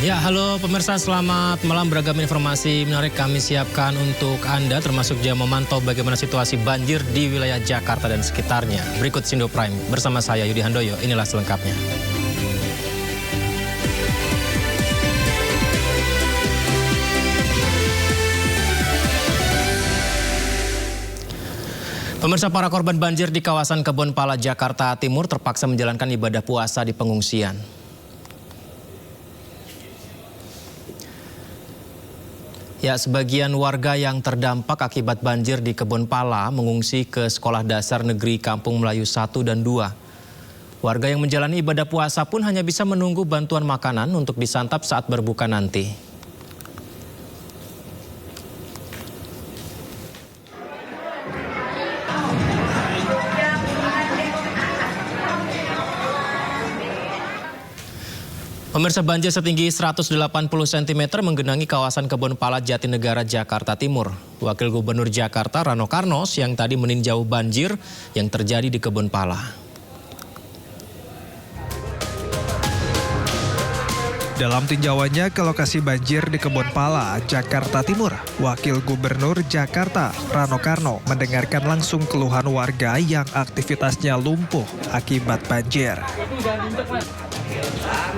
Ya, halo pemirsa, selamat malam. Beragam informasi menarik kami siapkan untuk Anda, termasuk juga memantau bagaimana situasi banjir di wilayah Jakarta dan sekitarnya. Berikut Sindo Prime bersama saya Yudi Handoyo, inilah selengkapnya. Pemirsa, para korban banjir di kawasan Kebonpala, Jakarta Timur terpaksa menjalankan ibadah puasa di pengungsian. Ya, sebagian warga yang terdampak akibat banjir di Kebonpala mengungsi ke Sekolah Dasar Negeri Kampung Melayu 1 dan 2. Warga yang menjalani ibadah puasa pun hanya bisa menunggu bantuan makanan untuk disantap saat berbuka nanti. Pemirsa, banjir setinggi 180 cm menggenangi kawasan Kebonpala, Jatinegara, Jakarta Timur. Wakil Gubernur Jakarta Rano Karnos yang tadi meninjau banjir yang terjadi di Kebonpala. Dalam tinjauannya ke lokasi banjir di Kebonpala, Jakarta Timur, Wakil Gubernur Jakarta Rano Karno mendengarkan langsung keluhan warga yang aktivitasnya lumpuh akibat banjir.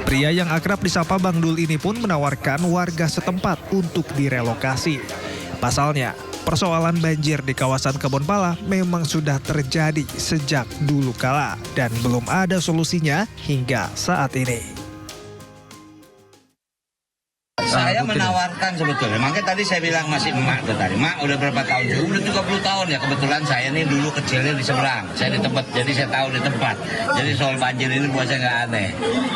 Pria yang akrab disapa Bang Dul ini pun menawarkan warga setempat untuk direlokasi. Pasalnya, persoalan banjir di kawasan Kebonpala memang sudah terjadi sejak dulu kala dan belum ada solusinya hingga saat ini. Saya menawarkan sebetulnya, makanya tadi saya bilang masih emak tuh tadi, mak udah berapa tahun? Udah 30 tahun ya, kebetulan saya ini dulu kecilnya di seberang, saya di tempat, jadi saya tahu di tempat. Jadi soal banjir ini buat saya nggak aneh.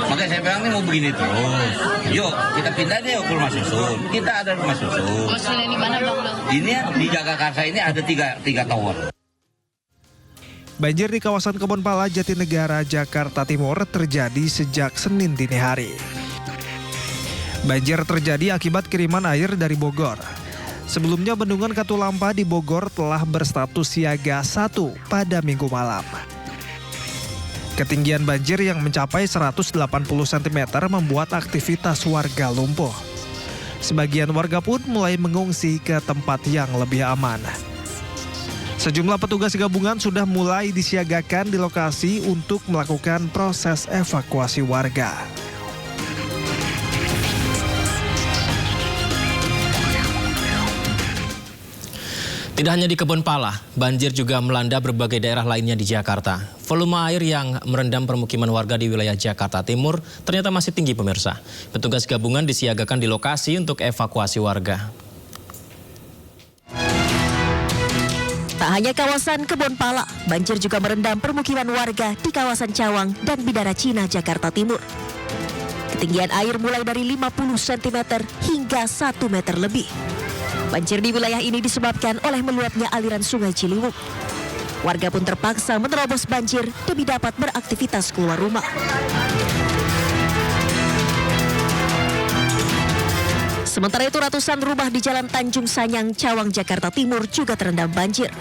Makanya saya bilang ini mau begini terus. Yuk kita pindah deh ke rumah susun, kita ada rumah susun. Maksudnya di mana Bang? Ini di Jagakarsa ini ada tiga tower. Banjir di kawasan Kebonpala, Jatinegara, Jakarta Timur terjadi sejak Senin dini hari. Banjir terjadi akibat kiriman air dari Bogor. Sebelumnya Bendungan Katulampa di Bogor telah berstatus siaga 1 pada Minggu malam. Ketinggian banjir yang mencapai 180 cm membuat aktivitas warga lumpuh. Sebagian warga pun mulai mengungsi ke tempat yang lebih aman. Sejumlah petugas gabungan sudah mulai disiagakan di lokasi untuk melakukan proses evakuasi warga. Tidak hanya di Kebonpala, banjir juga melanda berbagai daerah lainnya di Jakarta. Volume air yang merendam permukiman warga di wilayah Jakarta Timur ternyata masih tinggi, pemirsa. Petugas gabungan disiagakan di lokasi untuk evakuasi warga. Tak hanya kawasan Kebonpala, banjir juga merendam permukiman warga di kawasan Cawang dan Bidara Cina, Jakarta Timur. Ketinggian air mulai dari 50 cm hingga 1 meter lebih. Banjir di wilayah ini disebabkan oleh meluapnya aliran Sungai Ciliwung. Warga pun terpaksa menerobos banjir demi dapat beraktivitas keluar rumah. Sementara itu ratusan rumah di Jalan Tanjung Sanyang, Cawang, Jakarta Timur juga terendam banjir.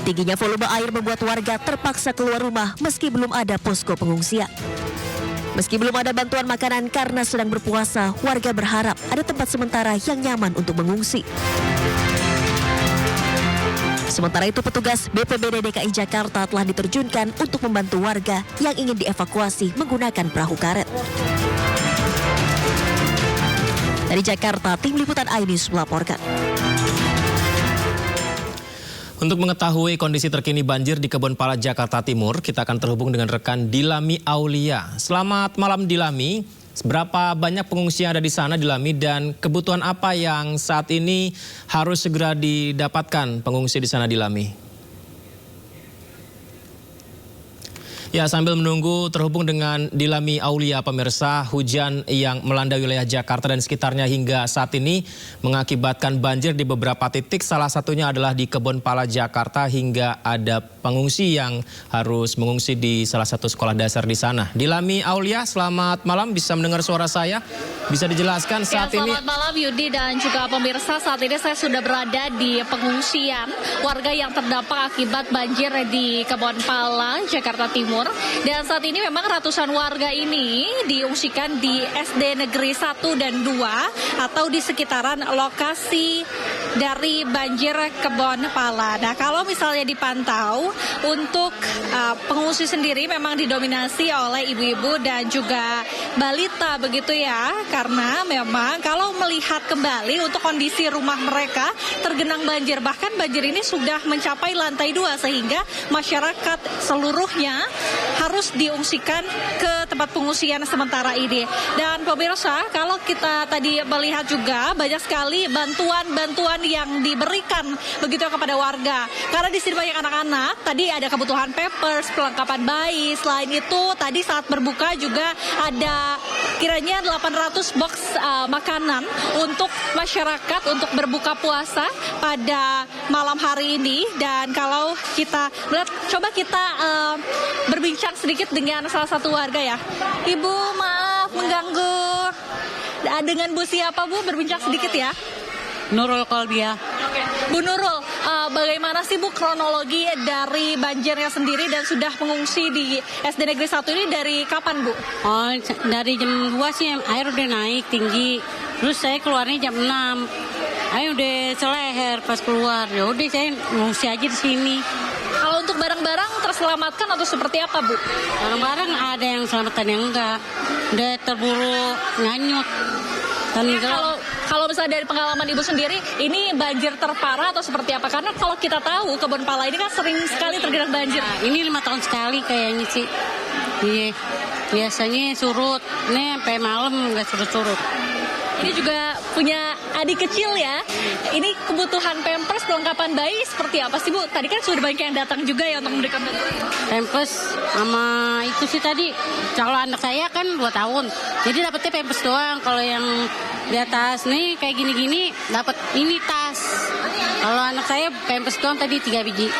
Tingginya volume air membuat warga terpaksa keluar rumah meski belum ada posko pengungsian. Meski belum ada bantuan makanan karena sedang berpuasa, warga berharap ada tempat sementara yang nyaman untuk mengungsi. Sementara itu, petugas BPBD DKI Jakarta telah diterjunkan untuk membantu warga yang ingin dievakuasi menggunakan perahu karet. Dari Jakarta, tim liputan iNews melaporkan. Untuk mengetahui kondisi terkini banjir di Kebonpala, Jakarta Timur, kita akan terhubung dengan rekan Dilami Aulia. Selamat malam, Dilami. Berapa banyak pengungsi yang ada di sana, Dilami, dan kebutuhan apa yang saat ini harus segera didapatkan pengungsi di sana, Dilami? Ya, sambil menunggu terhubung dengan Dilami Aulia, pemirsa, hujan yang melanda wilayah Jakarta dan sekitarnya hingga saat ini mengakibatkan banjir di beberapa titik. Salah satunya adalah di Kebonpala, Jakarta, hingga ada pengungsi yang harus mengungsi di salah satu sekolah dasar di sana. Dilami Aulia, selamat malam. Bisa mendengar suara saya? Bisa dijelaskan saat ini? Selamat malam Yudi dan juga pemirsa. Saat ini saya sudah berada di pengungsian warga yang terdampak akibat banjir di Kebonpala, Jakarta Timur. dan saat ini memang ratusan warga ini diungsikan di SD Negeri 1 dan 2 atau di sekitaran lokasi dari banjir Kebon Pala. Nah, kalau misalnya dipantau untuk pengungsi sendiri memang didominasi oleh ibu-ibu dan juga balita begitu ya, karena memang kalau melihat kembali untuk kondisi rumah mereka tergenang banjir, bahkan banjir ini sudah mencapai lantai 2 sehingga masyarakat seluruhnya harus diungsikan ke tempat pengungsian sementara ini. Dan pemirsa, kalau kita tadi melihat juga banyak sekali bantuan-bantuan yang diberikan begitu kepada warga. Karena di sini banyak anak-anak, tadi ada kebutuhan pampers, perlengkapan bayi. Selain itu, tadi saat berbuka juga ada kiranya 800 box makanan untuk masyarakat untuk berbuka puasa pada malam hari ini. Dan kalau kita lihat, coba kita berbincang sedikit dengan salah satu warga ya. Ibu, maaf mengganggu. Dengan Bu siapa Bu? Berbincang sedikit ya. Nurul Kolbia. Oke. Bu Nurul, bagaimana sih Bu kronologi dari banjirnya sendiri dan sudah mengungsi di SD Negeri 1 ini dari kapan Bu? Oh, dari jam 2 sih air udah naik tinggi. Terus saya keluarnya jam 6. Air udah seleher pas keluar. Ya udah saya ngungsi aja di sini. Kalau untuk barang-barang terselamatkan atau seperti apa Bu? Barang-barang ada yang selamatan yang enggak. Udah terburu nganyut. Dan Kalau misalnya dari pengalaman Ibu sendiri, ini banjir terparah atau seperti apa? Karena kalau kita tahu Kebon Pala ini kan sering sekali tergenang banjir. Nah, ini 5 tahun sekali kayaknya sih. Iya, biasanya surut. Ini sampai malam nggak surut-surut. Ini juga punya adik kecil ya. Ini kebutuhan pampers, perlengkapan bayi seperti apa sih Bu? Tadi kan sudah banyak yang datang juga ya untuk memberikan bantuan. Pampers sama itu sih tadi. Kalau anak saya kan 2 tahun. Jadi dapetnya pampers doang. Kalau yang di atas nih kayak gini-gini dapat ini tas. Kalau anak saya pampers doang tadi 3 biji.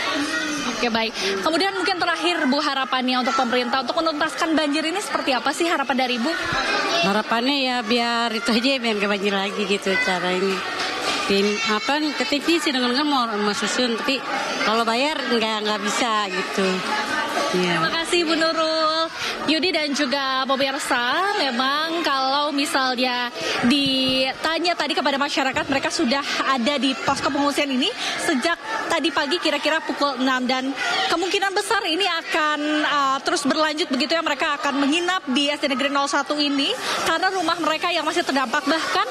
Oke, baik. Kemudian mungkin terakhir Bu, harapannya untuk pemerintah untuk menuntaskan banjir ini seperti apa sih harapan dari Ibu? Harapannya ya biar itu aja, biar gak banjir lagi gitu cara ini. Ke TV sih dengan mau susun, tapi kalau bayar nggak bisa gitu. Yeah. Terima kasih Bu Nurul. Yudi dan juga pemirsa, memang kalau misalnya ditanya tadi kepada masyarakat, mereka sudah ada di posko pengungsian ini sejak tadi pagi kira-kira pukul 6 dan kemungkinan besar ini akan terus berlanjut begitu ya, mereka akan menginap di SD Negeri 01 ini karena rumah mereka yang masih terdampak, bahkan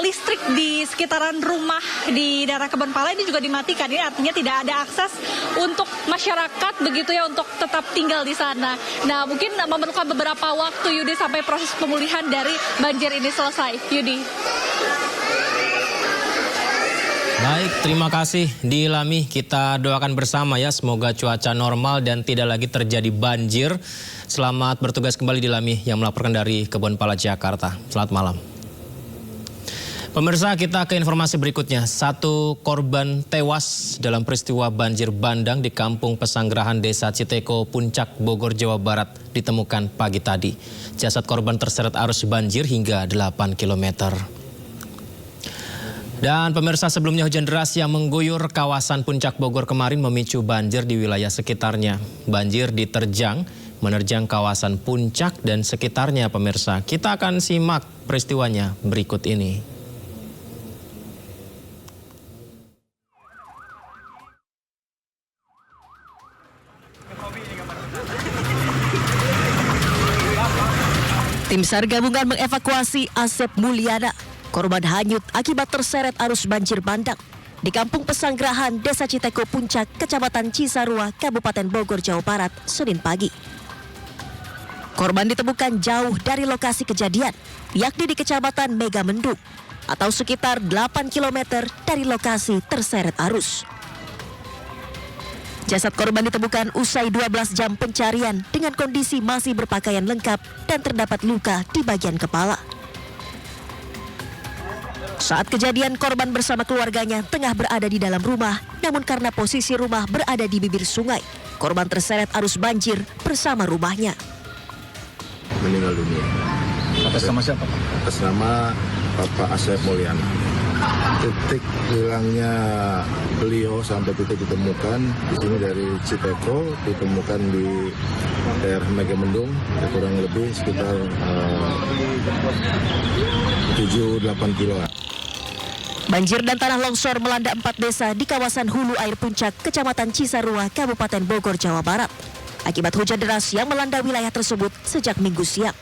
listrik di sekitaran rumah di daerah Kebon Pala ini juga dimatikan. Ini artinya tidak ada akses untuk masyarakat begitu ya untuk tetap tinggal di sana. Nah, mungkin memerlukan beberapa waktu Yudi sampai proses pemulihan dari banjir ini selesai. Yudi. Baik, terima kasih Dilami. Kita doakan bersama ya, semoga cuaca normal dan tidak lagi terjadi banjir. Selamat bertugas kembali Dilami yang melaporkan dari Kebon Pala, Jakarta. Selamat malam. Pemirsa, kita ke informasi berikutnya. 1 korban tewas dalam peristiwa banjir bandang di Kampung Pesanggerahan Desa Citeko, Puncak, Bogor, Jawa Barat ditemukan pagi tadi. Jasad korban terseret arus banjir hingga 8 km. Dan pemirsa, sebelumnya hujan deras yang mengguyur kawasan Puncak Bogor kemarin memicu banjir di wilayah sekitarnya. Banjir diterjang menerjang kawasan Puncak dan sekitarnya, pemirsa. Kita akan simak peristiwanya berikut ini. Tim SAR gabungan mengevakuasi Asep Mulyana, korban hanyut akibat terseret arus banjir bandang di Kampung Pesanggerahan, Desa Citeko, Puncak, Kecamatan Cisarua, Kabupaten Bogor, Jawa Barat, Senin pagi. Korban ditemukan jauh dari lokasi kejadian, yakni di Kecamatan Megamendung, atau sekitar 8 km dari lokasi terseret arus. Jasad korban ditemukan usai 12 jam pencarian dengan kondisi masih berpakaian lengkap dan terdapat luka di bagian kepala. Saat kejadian, korban bersama keluarganya tengah berada di dalam rumah, namun karena posisi rumah berada di bibir sungai, korban terseret arus banjir bersama rumahnya. Meninggal dunia. Atas nama siapa, Pak? Atas nama Bapak Asep Mulyana. titik hilangnya beliau sampai titik ditemukan di sini dari Cipeko, ditemukan di daerah Megamendung, kurang lebih sekitar 7-8 kilo. Banjir dan tanah longsor melanda 4 desa di kawasan Hulu Air Puncak, Kecamatan Cisarua, Kabupaten Bogor, Jawa Barat. Akibat hujan deras yang melanda wilayah tersebut sejak Minggu siang.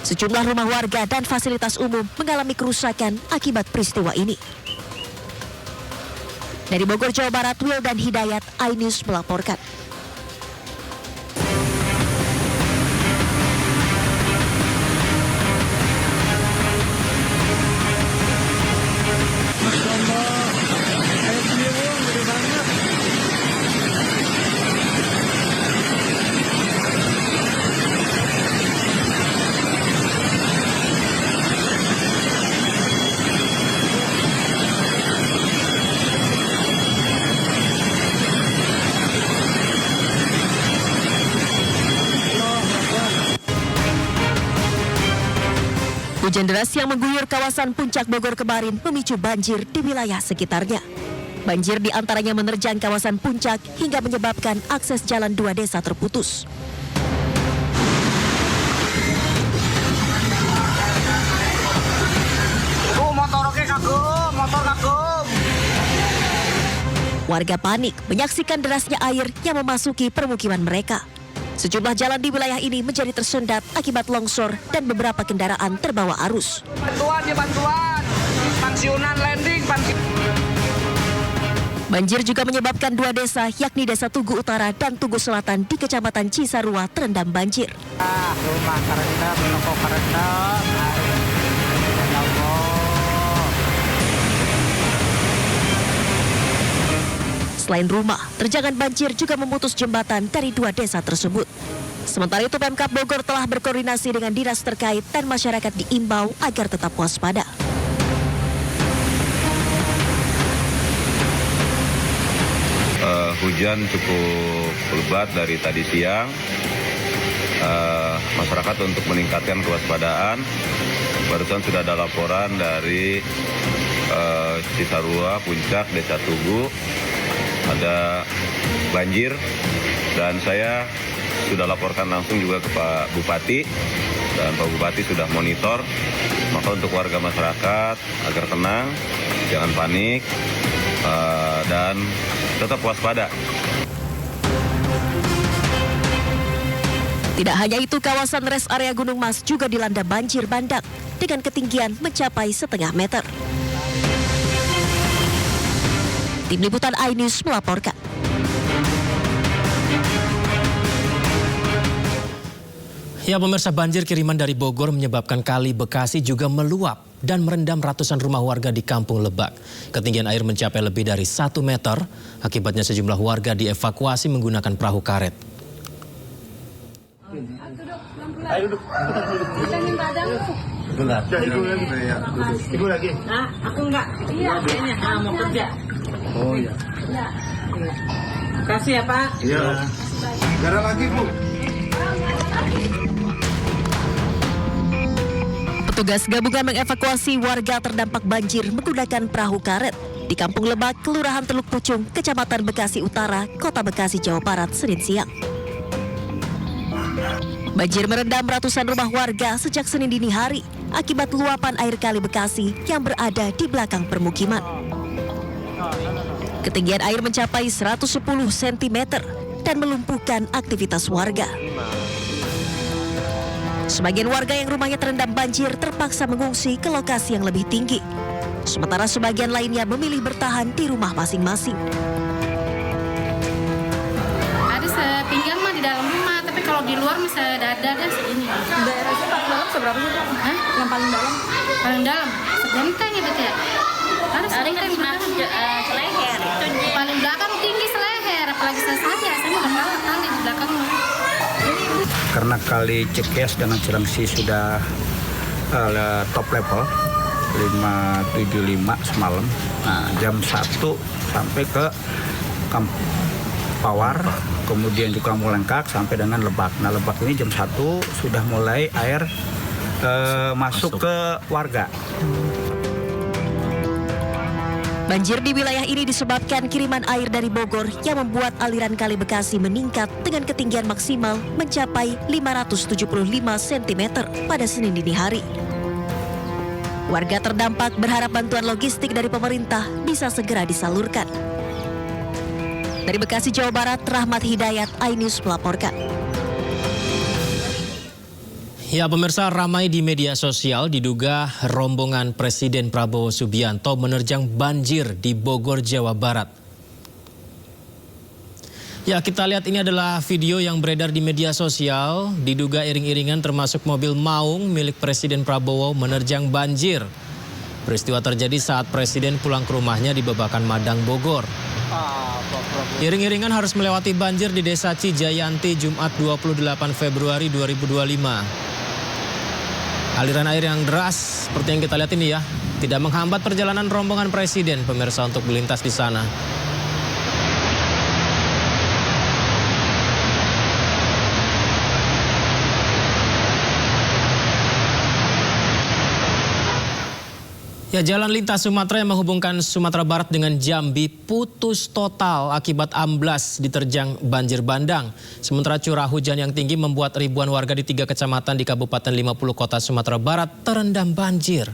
Sejumlah rumah warga dan fasilitas umum mengalami kerusakan akibat peristiwa ini. Dari Bogor, Jawa Barat, Wildan Hidayat, iNews melaporkan. Hujan deras yang mengguyur kawasan Puncak Bogor kemarin memicu banjir di wilayah sekitarnya. Banjir di antaranya menerjang kawasan Puncak hingga menyebabkan akses jalan 2 desa terputus. Warga panik menyaksikan derasnya air yang memasuki permukiman mereka. Sejumlah jalan di wilayah ini menjadi tersendat akibat longsor dan beberapa kendaraan terbawa arus. Bantuan, pensiunan landing, Banjir juga menyebabkan 2 desa, yakni Desa Tugu Utara dan Tugu Selatan di Kecamatan Cisarua terendam banjir. Rumah kerendam, toko kerendam, Selain rumah, terjangan banjir juga memutus jembatan dari 2 desa tersebut. Sementara itu Pemkab Bogor telah berkoordinasi dengan dinas terkait dan masyarakat diimbau agar tetap waspada. Hujan cukup lebat dari tadi siang. Masyarakat untuk meningkatkan kewaspadaan. Barusan sudah ada laporan dari Cisarua, Puncak, Desa Tugu. Ada banjir dan saya sudah laporkan langsung juga ke Pak Bupati dan Pak Bupati sudah monitor. Maka untuk warga masyarakat agar tenang, jangan panik dan tetap waspada. Tidak hanya itu, kawasan res area Gunung Mas juga dilanda banjir bandang dengan ketinggian mencapai 1,5 meter. Tim Liputan iNews melaporkan. Ya pemirsa, banjir kiriman dari Bogor menyebabkan Kali Bekasi juga meluap dan merendam ratusan rumah warga di Kampung Lebak. Ketinggian air mencapai lebih dari 1 meter. Akibatnya sejumlah warga dievakuasi menggunakan perahu karet. Ayo duduk. Kita minta duduk. Ibu lagi. Nah, aku enggak. Iya, kayaknya mau kerja. Oh iya. Iya. Kasih ya Pak. Iya. Garam lagi Bu. Petugas gabungan mengevakuasi warga terdampak banjir menggunakan perahu karet di Kampung Lebak, Kelurahan Teluk Pucung, Kecamatan Bekasi Utara, Kota Bekasi, Jawa Barat, Senin siang. Banjir merendam ratusan rumah warga sejak Senin dini hari akibat luapan air Kali Bekasi yang berada di belakang permukiman. Ketinggian air mencapai 110 cm dan melumpuhkan aktivitas warga. Sebagian warga yang rumahnya terendam banjir terpaksa mengungsi ke lokasi yang lebih tinggi. Sementara sebagian lainnya memilih bertahan di rumah masing-masing. Ada sepinggang mah di dalam rumah, tapi kalau di luar bisa dada segini. Daerah itu paling dalam seberapa sih? Hah? Yang paling dalam? Paling dalam, segenteng ya betul ya? Ada segenteng seleher. Paling belakang tinggi seleher, apalagi saya udah tahu di belakang. Karena Kali Cekes dengan Cilengsi sudah top level 575 semalam. Nah, jam 1 sampai ke Pawar, kemudian juga Mulengkak sampai dengan Lebak. Nah, Lebak ini jam 1 sudah mulai air masuk ke warga. Banjir di wilayah ini disebabkan kiriman air dari Bogor yang membuat aliran Kali Bekasi meningkat dengan ketinggian maksimal mencapai 575 cm pada Senin dini hari. Warga terdampak berharap bantuan logistik dari pemerintah bisa segera disalurkan. Dari Bekasi, Jawa Barat, Rahmat Hidayat, iNews melaporkan. Ya, pemirsa, ramai di media sosial diduga rombongan Presiden Prabowo Subianto menerjang banjir di Bogor, Jawa Barat. Ya, kita lihat ini adalah video yang beredar di media sosial. Diduga iring-iringan termasuk mobil maung milik Presiden Prabowo menerjang banjir. Peristiwa terjadi saat Presiden pulang ke rumahnya di Babakan Madang, Bogor. Iring-iringan harus melewati banjir di Desa Cijayanti Jumat 28 Februari 2025. Aliran air yang deras seperti yang kita lihat ini ya, tidak menghambat perjalanan rombongan Presiden, pemirsa, untuk melintas di sana. Ya, jalan lintas Sumatera yang menghubungkan Sumatera Barat dengan Jambi putus total akibat amblas diterjang banjir bandang. Sementara curah hujan yang tinggi membuat ribuan warga di 3 kecamatan di Kabupaten 50 Kota Sumatera Barat terendam banjir.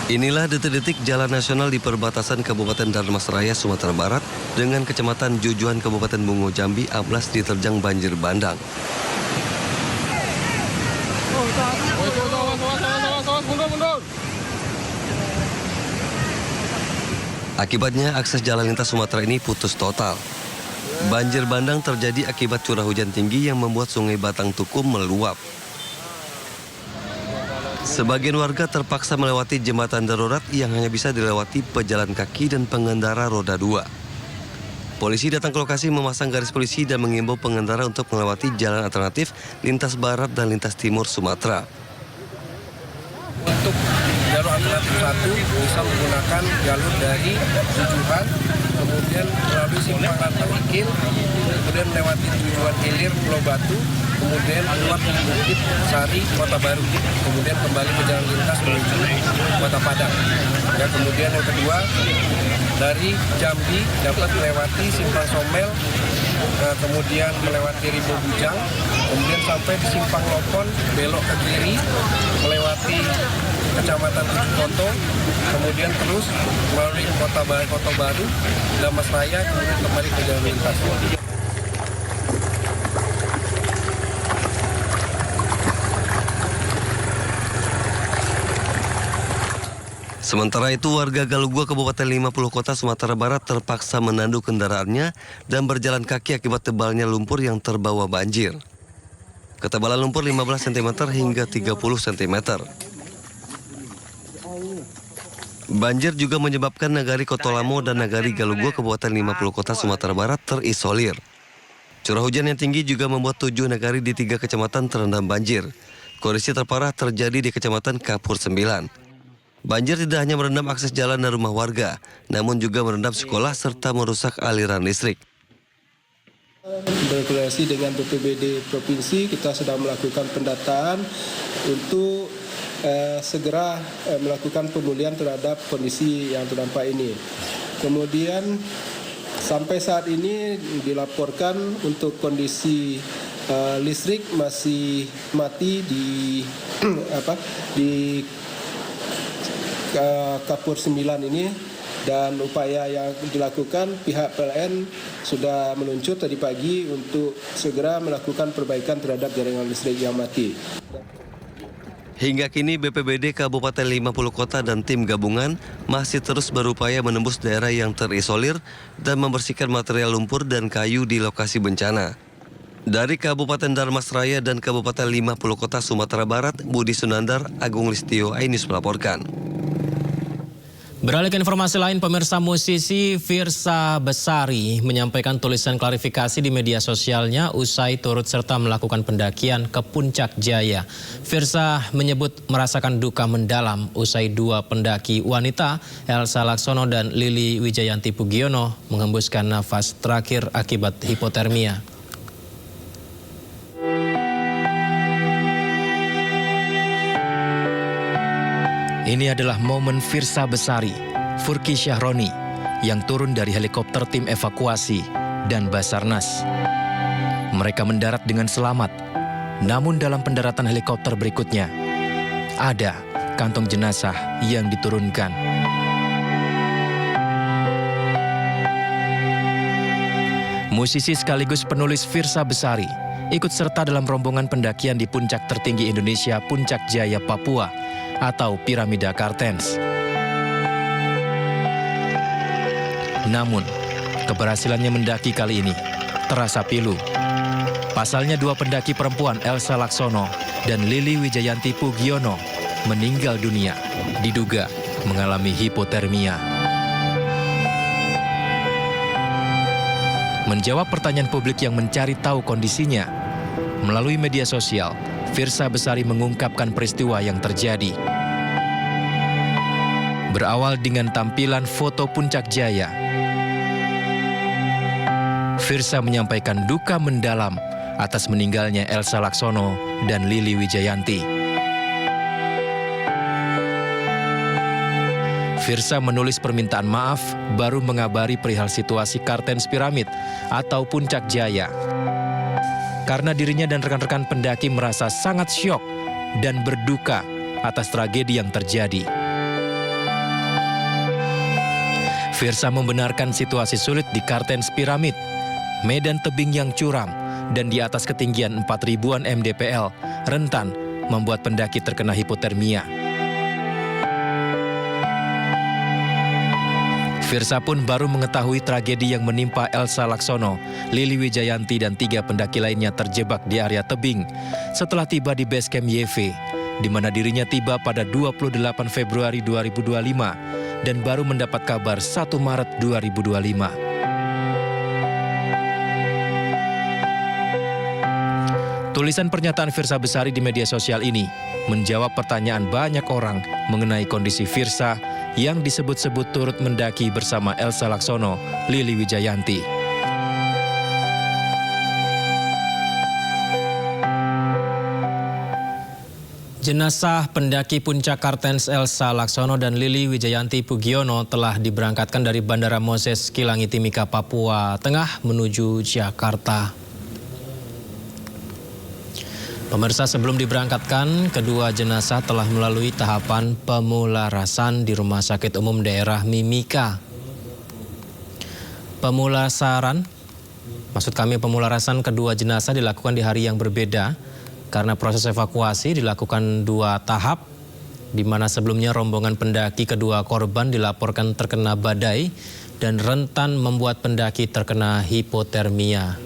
Inilah detik-detik jalan nasional di perbatasan Kabupaten Darmasraya, Sumatera Barat dengan Kecamatan Jujuan, Kabupaten Bungo, Jambi amblas diterjang banjir bandang. Akibatnya akses jalan lintas Sumatera ini putus total. Banjir bandang terjadi akibat curah hujan tinggi yang membuat Sungai Batang Tukum meluap. Sebagian warga terpaksa melewati jembatan darurat yang hanya bisa dilewati pejalan kaki dan pengendara roda 2. Polisi datang ke lokasi memasang garis polisi dan mengimbau pengendara untuk melewati jalan alternatif lintas barat dan lintas timur Sumatera. Untuk jalur alternatif 1 bisa menggunakan jalur dari Jujuan, kemudian melalui simpang Rantam Ikil, kemudian melewati Tujuan Hilir, Pulau Batu, kemudian keluar di Bukit Sari, Kota Baru, kemudian kembali ke jalan lintas menuju Kota Padang. Ya, kemudian yang kedua dari Jambi dapat melewati Simpang Somel, kemudian melewati Rimbo Bujang, kemudian sampai di Simpang Lopon, belok ke kiri, melewati Kecamatan Tujuh Koto, kemudian terus melalui Kota Baru, Damasraya, kemudian kembali ke jalan lintas. Sementara itu, warga Galugua, Kabupaten 50 Kota Sumatera Barat terpaksa menandu kendaraannya dan berjalan kaki akibat tebalnya lumpur yang terbawa banjir. Ketebalan lumpur 15 cm hingga 30 cm. Banjir juga menyebabkan Nagari Kotolamo dan Nagari Galugua, Kabupaten 50 Kota Sumatera Barat terisolir. Curah hujan yang tinggi juga membuat 7 nagari di 3 kecamatan terendam banjir. Kondisi terparah terjadi di Kecamatan Kapur 9. Banjir tidak hanya merendam akses jalan dan rumah warga, namun juga merendam sekolah serta merusak aliran listrik. Berkoordinasi dengan BPBD Provinsi, kita sedang melakukan pendataan untuk segera melakukan pemulihan terhadap kondisi yang terdampak ini. Kemudian sampai saat ini dilaporkan untuk kondisi listrik masih mati di Kapur 9 ini, dan upaya yang dilakukan pihak PLN sudah meluncur tadi pagi untuk segera melakukan perbaikan terhadap jaringan listrik yang mati. Hingga kini BPBD Kabupaten 50 Kota dan tim gabungan masih terus berupaya menembus daerah yang terisolir dan membersihkan material lumpur dan kayu di lokasi bencana. Dari Kabupaten Darmasraya dan Kabupaten 50 Kota Sumatera Barat, Budi Sunandar, Agung Listio, iNews melaporkan. Beralih ke informasi lain, pemirsa, musisi Firsa Besari menyampaikan tulisan klarifikasi di media sosialnya usai turut serta melakukan pendakian ke Puncak Jaya. Firsa menyebut merasakan duka mendalam usai dua pendaki wanita, Elsa Laksono dan Lili Wijayanti Pugiono, menghembuskan nafas terakhir akibat hipotermia. Ini adalah momen Firsa Besari, Furki Syahroni, yang turun dari helikopter tim evakuasi dan Basarnas. Mereka mendarat dengan selamat, namun dalam pendaratan helikopter berikutnya, ada kantong jenazah yang diturunkan. Musisi sekaligus penulis Firsa Besari ikut serta dalam rombongan pendakian di puncak tertinggi Indonesia, Puncak Jaya, Papua, atau Piramida Kartens. Namun, keberhasilannya mendaki kali ini terasa pilu. Pasalnya dua pendaki perempuan, Elsa Laksono dan Lili Wijayanti Pugiono, meninggal dunia, diduga mengalami hipotermia. Menjawab pertanyaan publik yang mencari tahu kondisinya, melalui media sosial, Firsa Besari mengungkapkan peristiwa yang terjadi. Berawal dengan tampilan foto Puncak Jaya, Firsa menyampaikan duka mendalam atas meninggalnya Elsa Laksono dan Lili Wijayanti. Firsa menulis permintaan maaf baru mengabari perihal situasi Kartens Piramid atau Puncak Jaya. Karena dirinya dan rekan-rekan pendaki merasa sangat syok dan berduka atas tragedi yang terjadi. Firsa membenarkan situasi sulit di Kartens Piramid, medan tebing yang curam, dan di atas ketinggian 4.000-an mdpl, rentan membuat pendaki terkena hipotermia. Firsa pun baru mengetahui tragedi yang menimpa Elsa Laksono, Lili Wijayanti, dan 3 pendaki lainnya terjebak di area tebing setelah tiba di base camp YV, di mana dirinya tiba pada 28 Februari 2025 dan baru mendapat kabar 1 Maret 2025. Tulisan pernyataan Firsa Besari di media sosial ini menjawab pertanyaan banyak orang mengenai kondisi Firsa yang disebut-sebut turut mendaki bersama Elsa Laksono, Lili Wijayanti. Jenazah pendaki Puncak Kartens Elsa Laksono dan Lili Wijayanti Pugiono telah diberangkatkan dari Bandara Moses Kilangi Timika, Papua Tengah menuju Jakarta. Pemirsa, sebelum diberangkatkan, kedua jenazah telah melalui tahapan pemularasan di Rumah Sakit Umum Daerah Mimika. Pemularasan kedua jenazah dilakukan di hari yang berbeda karena proses evakuasi dilakukan 2 tahap, di mana sebelumnya rombongan pendaki kedua korban dilaporkan terkena badai dan rentan membuat pendaki terkena hipotermia.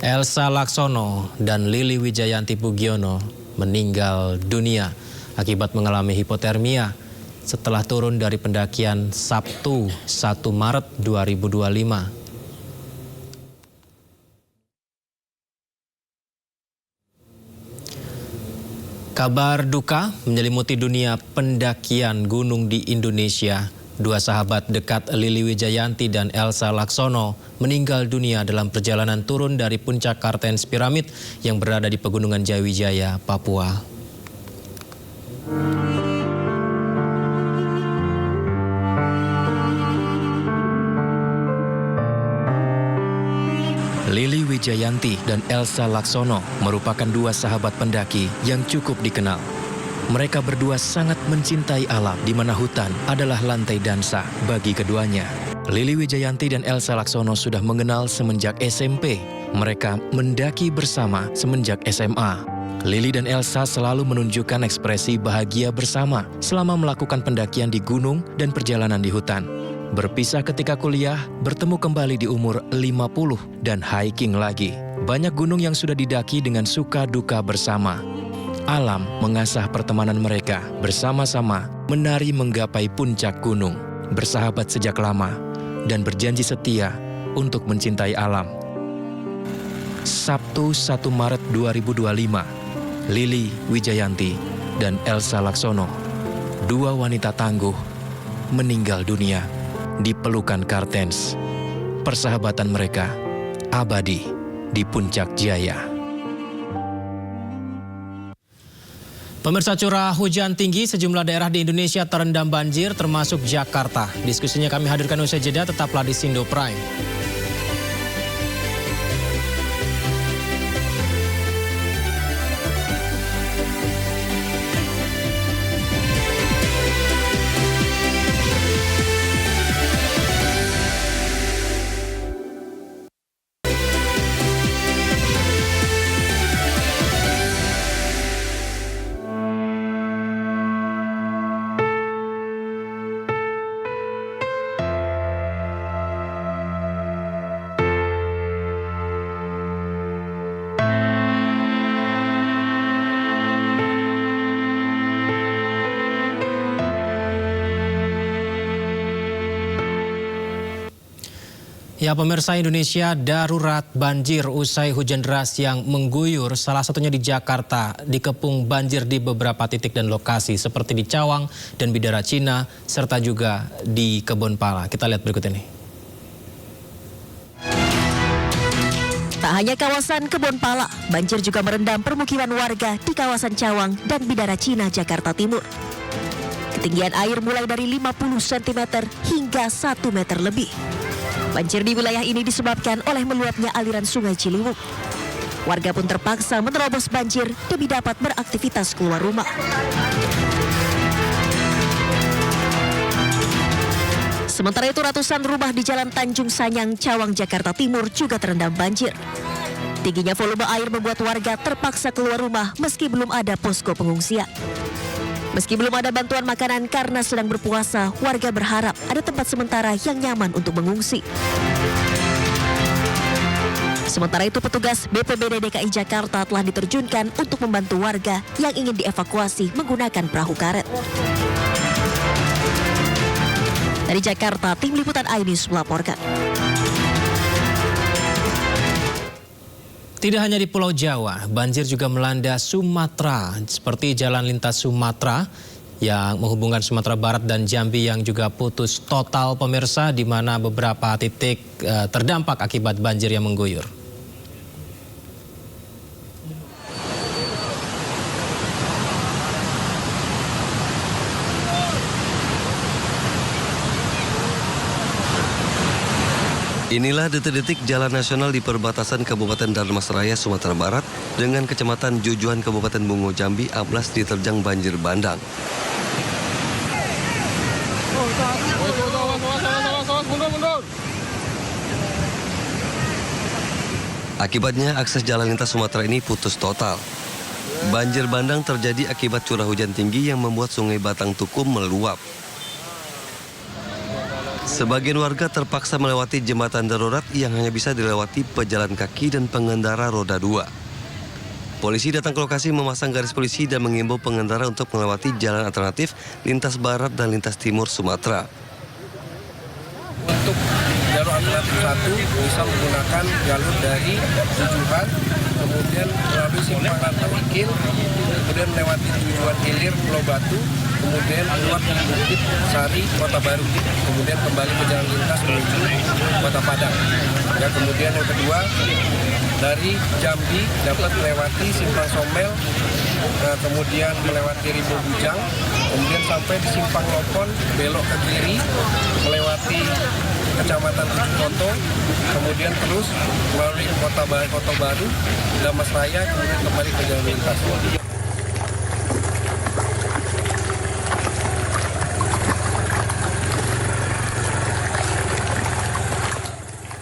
Elsa Laksono dan Lili Wijayanti Pugiono meninggal dunia akibat mengalami hipotermia setelah turun dari pendakian Sabtu 1 Maret 2025. Kabar duka menyelimuti dunia pendakian gunung di Indonesia. 2 sahabat dekat Lili Wijayanti dan Elsa Laksono meninggal dunia dalam perjalanan turun dari Puncak Kartens Piramid yang berada di Pegunungan Jayawijaya, Papua. Lili Wijayanti dan Elsa Laksono merupakan 2 sahabat pendaki yang cukup dikenal. Mereka berdua sangat mencintai alam, di mana hutan adalah lantai dansa bagi keduanya. Lili Wijayanti dan Elsa Laksono sudah mengenal semenjak SMP. Mereka mendaki bersama semenjak SMA. Lili dan Elsa selalu menunjukkan ekspresi bahagia bersama selama melakukan pendakian di gunung dan perjalanan di hutan. Berpisah ketika kuliah, bertemu kembali di umur 50 dan hiking lagi. Banyak gunung yang sudah didaki dengan suka duka bersama. Alam mengasah pertemanan mereka bersama-sama menari menggapai puncak gunung, bersahabat sejak lama, dan berjanji setia untuk mencintai alam. Sabtu 1 Maret 2025, Lili Wijayanti dan Elsa Laksono, dua wanita tangguh, meninggal dunia di pelukan Kartens. Persahabatan mereka abadi di Puncak Jaya. Pemirsa, curah hujan tinggi sejumlah daerah di Indonesia terendam banjir termasuk Jakarta. Diskusinya kami hadirkan usai jeda, tetaplah di Sindo Prime. Ya, pemirsa, Indonesia darurat banjir usai hujan deras yang mengguyur, salah satunya di Jakarta, dikepung banjir di beberapa titik dan lokasi seperti di Cawang dan Bidara Cina, serta juga di Kebonpala. Kita lihat berikut ini. Tak hanya kawasan Kebonpala, banjir juga merendam permukiman warga di kawasan Cawang dan Bidara Cina, Jakarta Timur. Ketinggian air mulai dari 50 cm hingga 1 meter lebih. Banjir di wilayah ini disebabkan oleh meluapnya aliran Sungai Ciliwung. Warga pun terpaksa menerobos banjir demi dapat beraktivitas keluar rumah. Sementara itu, ratusan rumah di Jalan Tanjung Sanyang, Cawang, Jakarta Timur juga terendam banjir. Tingginya volume air membuat warga terpaksa keluar rumah meski belum ada posko pengungsian. Meski belum ada bantuan makanan karena sedang berpuasa, warga berharap ada tempat sementara yang nyaman untuk mengungsi. Sementara itu, petugas BPBD DKI Jakarta telah diterjunkan untuk membantu warga yang ingin dievakuasi menggunakan perahu karet. Dari Jakarta, tim liputan iNews melaporkan. Tidak hanya di Pulau Jawa, banjir juga melanda Sumatera, seperti jalan lintas Sumatera yang menghubungkan Sumatera Barat dan Jambi yang juga putus total, pemirsa, di mana beberapa titik terdampak akibat banjir yang mengguyur. Inilah detik-detik jalan nasional di perbatasan Kabupaten Darmasraya, Sumatera Barat dengan Kecamatan Jujuan, Kabupaten Bungo, Jambi, amblas diterjang banjir bandang. Akibatnya akses jalan lintas Sumatera ini putus total. Banjir bandang terjadi akibat curah hujan tinggi yang membuat Sungai Batang Tukum meluap. Sebagian warga terpaksa melewati jembatan darurat yang hanya bisa dilewati pejalan kaki dan pengendara roda 2. Polisi datang ke lokasi memasang garis polisi dan mengimbau pengendara untuk melewati jalan alternatif lintas barat dan lintas timur Sumatera. Untuk jalur alternatif 1 bisa menggunakan jalur dari Jujuhan, kemudian melalui Simpang Rantai Ikil, kemudian melewati Tujuan Hilir, Pulau Batu, kemudian keluar ke Bukit Sari, Kota Baru, kemudian kembali ke jalan lintas menuju Kota Padang. Ya, kemudian yang kedua, dari Jambi dapat melewati Simpang Somel, kemudian melewati Ribo Bujang, kemudian sampai di Simpang Lopon, belok ke kiri, melewati Kecamatan Tujuh Koto, kemudian terus melalui Kota Baru, Damasraya, kemudian kembali ke jalan lintas.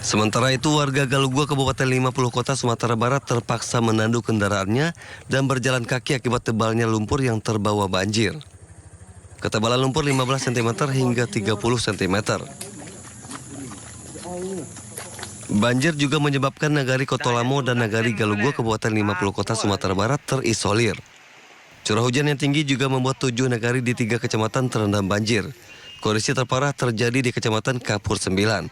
Sementara itu, warga Galugua, Kabupaten 50 Kota, Sumatera Barat terpaksa menandu kendaraannya dan berjalan kaki akibat tebalnya lumpur yang terbawa banjir. Ketebalan lumpur 15 cm hingga 30 cm. Banjir juga menyebabkan Nagari Kotolamo dan Nagari Galugua, Kabupaten 50 Kota, Sumatera Barat terisolir. Curah hujan yang tinggi juga membuat 7 nagari di 3 kecamatan terendam banjir. Kondisi terparah terjadi di Kecamatan Kapur 9.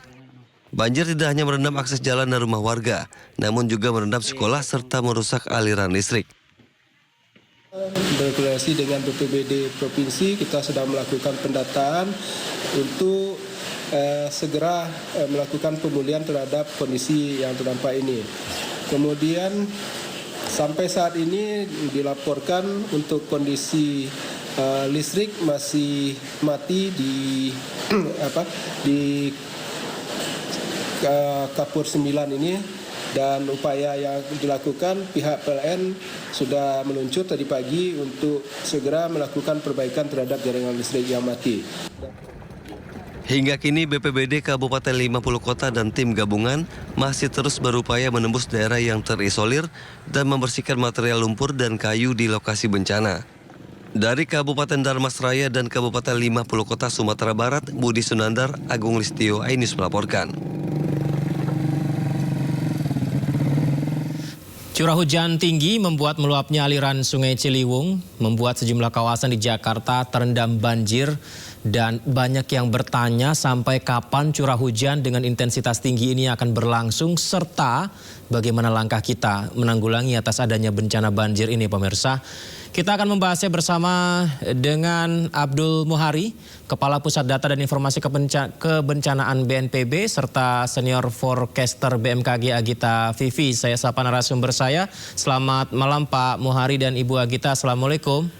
Banjir tidak hanya merendam akses jalan dan rumah warga, namun juga merendam sekolah serta merusak aliran listrik. Berkoordinasi dengan BPBD Provinsi, kita sedang melakukan pendataan untuk segera melakukan pemulihan terhadap kondisi yang terdampak ini. Kemudian sampai saat ini dilaporkan untuk kondisi listrik masih mati di Kapur 9 ini, dan upaya yang dilakukan pihak PLN sudah meluncur tadi pagi untuk segera melakukan perbaikan terhadap jaringan listrik yang mati. Hingga kini BPBD Kabupaten 50 Kota dan tim gabungan masih terus berupaya menembus daerah yang terisolir dan membersihkan material lumpur dan kayu di lokasi bencana. Dari Kabupaten Darmasraya dan Kabupaten 50 Kota Sumatera Barat, Budi Sunandar, Agung Listio, iNews melaporkan. Curah hujan tinggi membuat meluapnya aliran Sungai Ciliwung, membuat sejumlah kawasan di Jakarta terendam banjir, dan banyak yang bertanya sampai kapan curah hujan dengan intensitas tinggi ini akan berlangsung, serta bagaimana langkah kita menanggulangi atas adanya bencana banjir ini, pemirsa. Kita akan membahasnya bersama dengan Abdul Muhari, Kepala Pusat Data dan Informasi Kebencanaan BNPB, serta Senior Forecaster BMKG Agita Vivi. Saya sapa narasumber saya. Selamat malam Pak Muhari dan Ibu Agita. Assalamualaikum.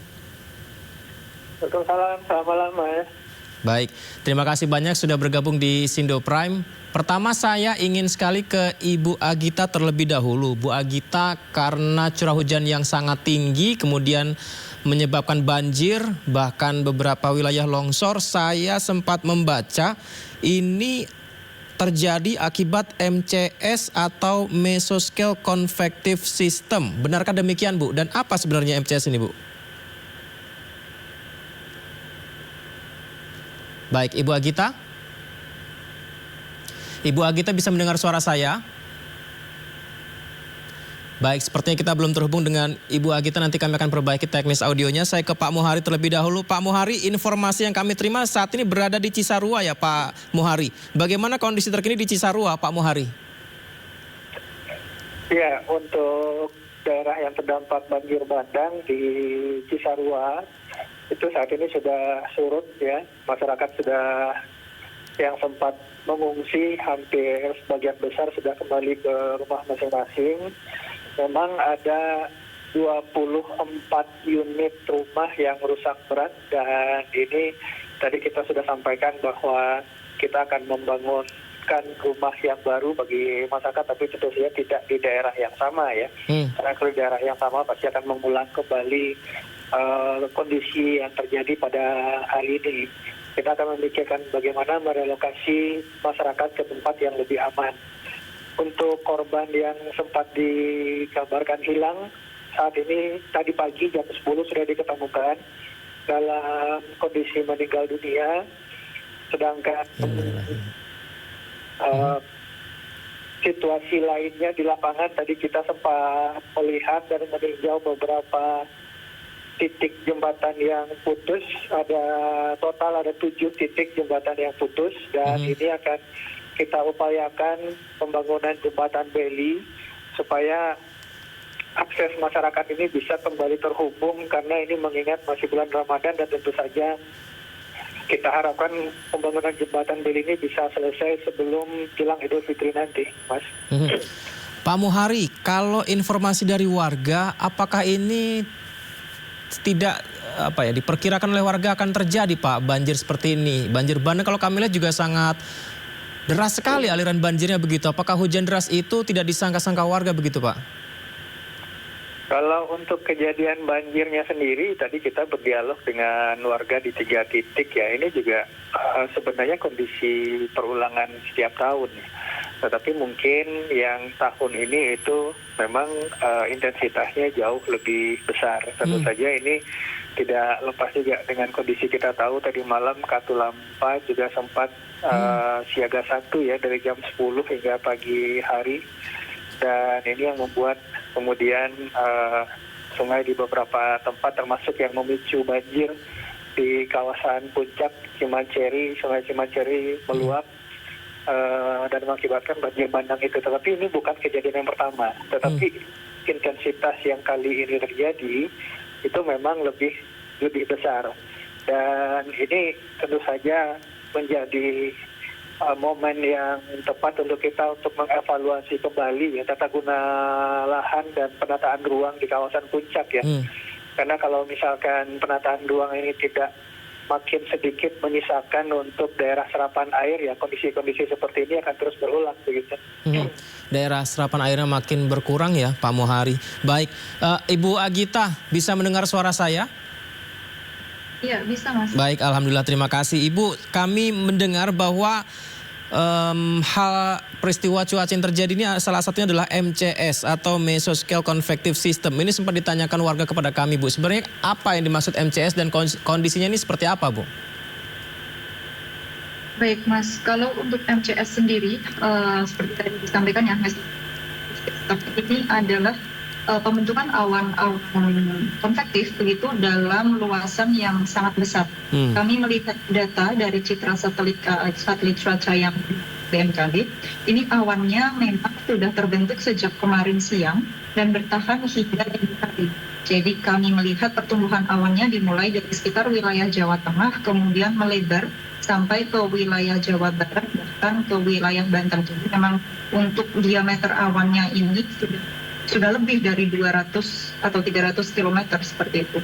Waalaikumsalam, selamat malam Mas. Baik, terima kasih banyak sudah bergabung di Sindo Prime. Pertama saya ingin sekali ke Ibu Agita terlebih dahulu. Bu Agita, karena curah hujan yang sangat tinggi kemudian menyebabkan banjir, bahkan beberapa wilayah longsor, saya sempat membaca ini terjadi akibat MCS atau Mesoscale Convective System. Benarkah demikian Bu? Dan apa sebenarnya MCS ini Bu? Baik, Ibu Agita. Ibu Agita bisa mendengar suara saya? Baik, sepertinya kita belum terhubung dengan Ibu Agita. Nanti kami akan perbaiki teknis audionya. Saya ke Pak Muhari terlebih dahulu. Pak Muhari, informasi yang kami terima saat ini berada di Cisarua ya Pak Muhari. Bagaimana kondisi terkini di Cisarua Pak Muhari? Ya, untuk daerah yang terdampak banjir bandang di Cisarua, itu saat ini sudah surut ya, masyarakat sudah yang sempat mengungsi hampir sebagian besar sudah kembali ke rumah masing-masing. Memang ada 24 unit rumah yang rusak berat, dan ini tadi kita sudah sampaikan bahwa kita akan membangunkan rumah yang baru bagi masyarakat, tapi tentu saja tidak di daerah yang sama ya. Karena kalau di daerah yang sama pasti akan mengulang kembali kondisi yang terjadi pada hari ini. Kita akan memikirkan bagaimana merelokasi masyarakat ke tempat yang lebih aman. Untuk korban yang sempat dikabarkan hilang, saat ini tadi pagi jam 10 sudah diketemukan dalam kondisi meninggal dunia. Sedangkan situasi lainnya di lapangan tadi kita sempat melihat dan meninjau beberapa titik jembatan yang putus. Total ada 7 titik jembatan yang putus, dan ini akan kita upayakan pembangunan jembatan beli supaya akses masyarakat ini bisa kembali terhubung, karena ini mengingat masih bulan Ramadan dan tentu saja kita harapkan pembangunan jembatan beli ini bisa selesai sebelum jelang Idul Fitri nanti, Mas. Pak Muhari, kalau informasi dari warga, apakah ini tidak diperkirakan oleh warga akan terjadi Pak banjir seperti ini? Banjir bandang kalau kami lihat juga sangat deras sekali aliran banjirnya begitu. Apakah hujan deras itu tidak disangka-sangka warga begitu Pak? Kalau untuk kejadian banjirnya sendiri, tadi kita berdialog dengan warga di 3 titik ya. Ini juga sebenarnya kondisi perulangan setiap tahun. Tetapi mungkin yang tahun ini itu memang intensitasnya jauh lebih besar. Tentu saja ini tidak lepas juga dengan kondisi kita tahu tadi malam Katulampa juga sempat siaga 1 ya dari jam 10 hingga pagi hari. Dan ini yang membuat kemudian sungai di beberapa tempat termasuk yang memicu banjir di kawasan puncak Cimanceri, Sungai Cimanceri meluap dan mengakibatkan banjir bandang itu. Tetapi ini bukan kejadian yang pertama, tetapi intensitas yang kali ini terjadi itu memang lebih besar. Dan ini tentu saja menjadi momen yang tepat untuk kita untuk mengevaluasi kembali ya tata guna lahan dan penataan ruang di kawasan puncak ya. Karena kalau misalkan penataan ruang ini tidak makin sedikit menyisakan untuk daerah serapan air ya kondisi-kondisi seperti ini akan terus berulang begitu. Daerah serapan airnya makin berkurang ya Pak Mohari. Baik, Ibu Agita bisa mendengar suara saya? Iya, bisa Mas. Baik, alhamdulillah, terima kasih. Ibu, kami mendengar bahwa hal peristiwa cuaca yang terjadi ini salah satunya adalah MCS atau Mesoscale Convective System. Ini sempat ditanyakan warga kepada kami, Bu. Sebenarnya apa yang dimaksud MCS dan kondisinya ini seperti apa, Bu? Baik Mas, kalau untuk MCS sendiri, seperti tadi disampaikan ya Mas, ini adalah pembentukan awan-awan konvektif begitu dalam luasan yang sangat besar. Kami melihat data dari citra satelit cuaca yang BMKG, ini awannya memang sudah terbentuk sejak kemarin siang dan bertahan hingga dini hari. Jadi kami melihat pertumbuhan awannya dimulai dari sekitar wilayah Jawa Tengah, kemudian melebar sampai ke wilayah Jawa Barat, bahkan ke wilayah Banten. Jadi memang untuk diameter awannya ini sudah lebih dari 200 atau 300 km seperti itu.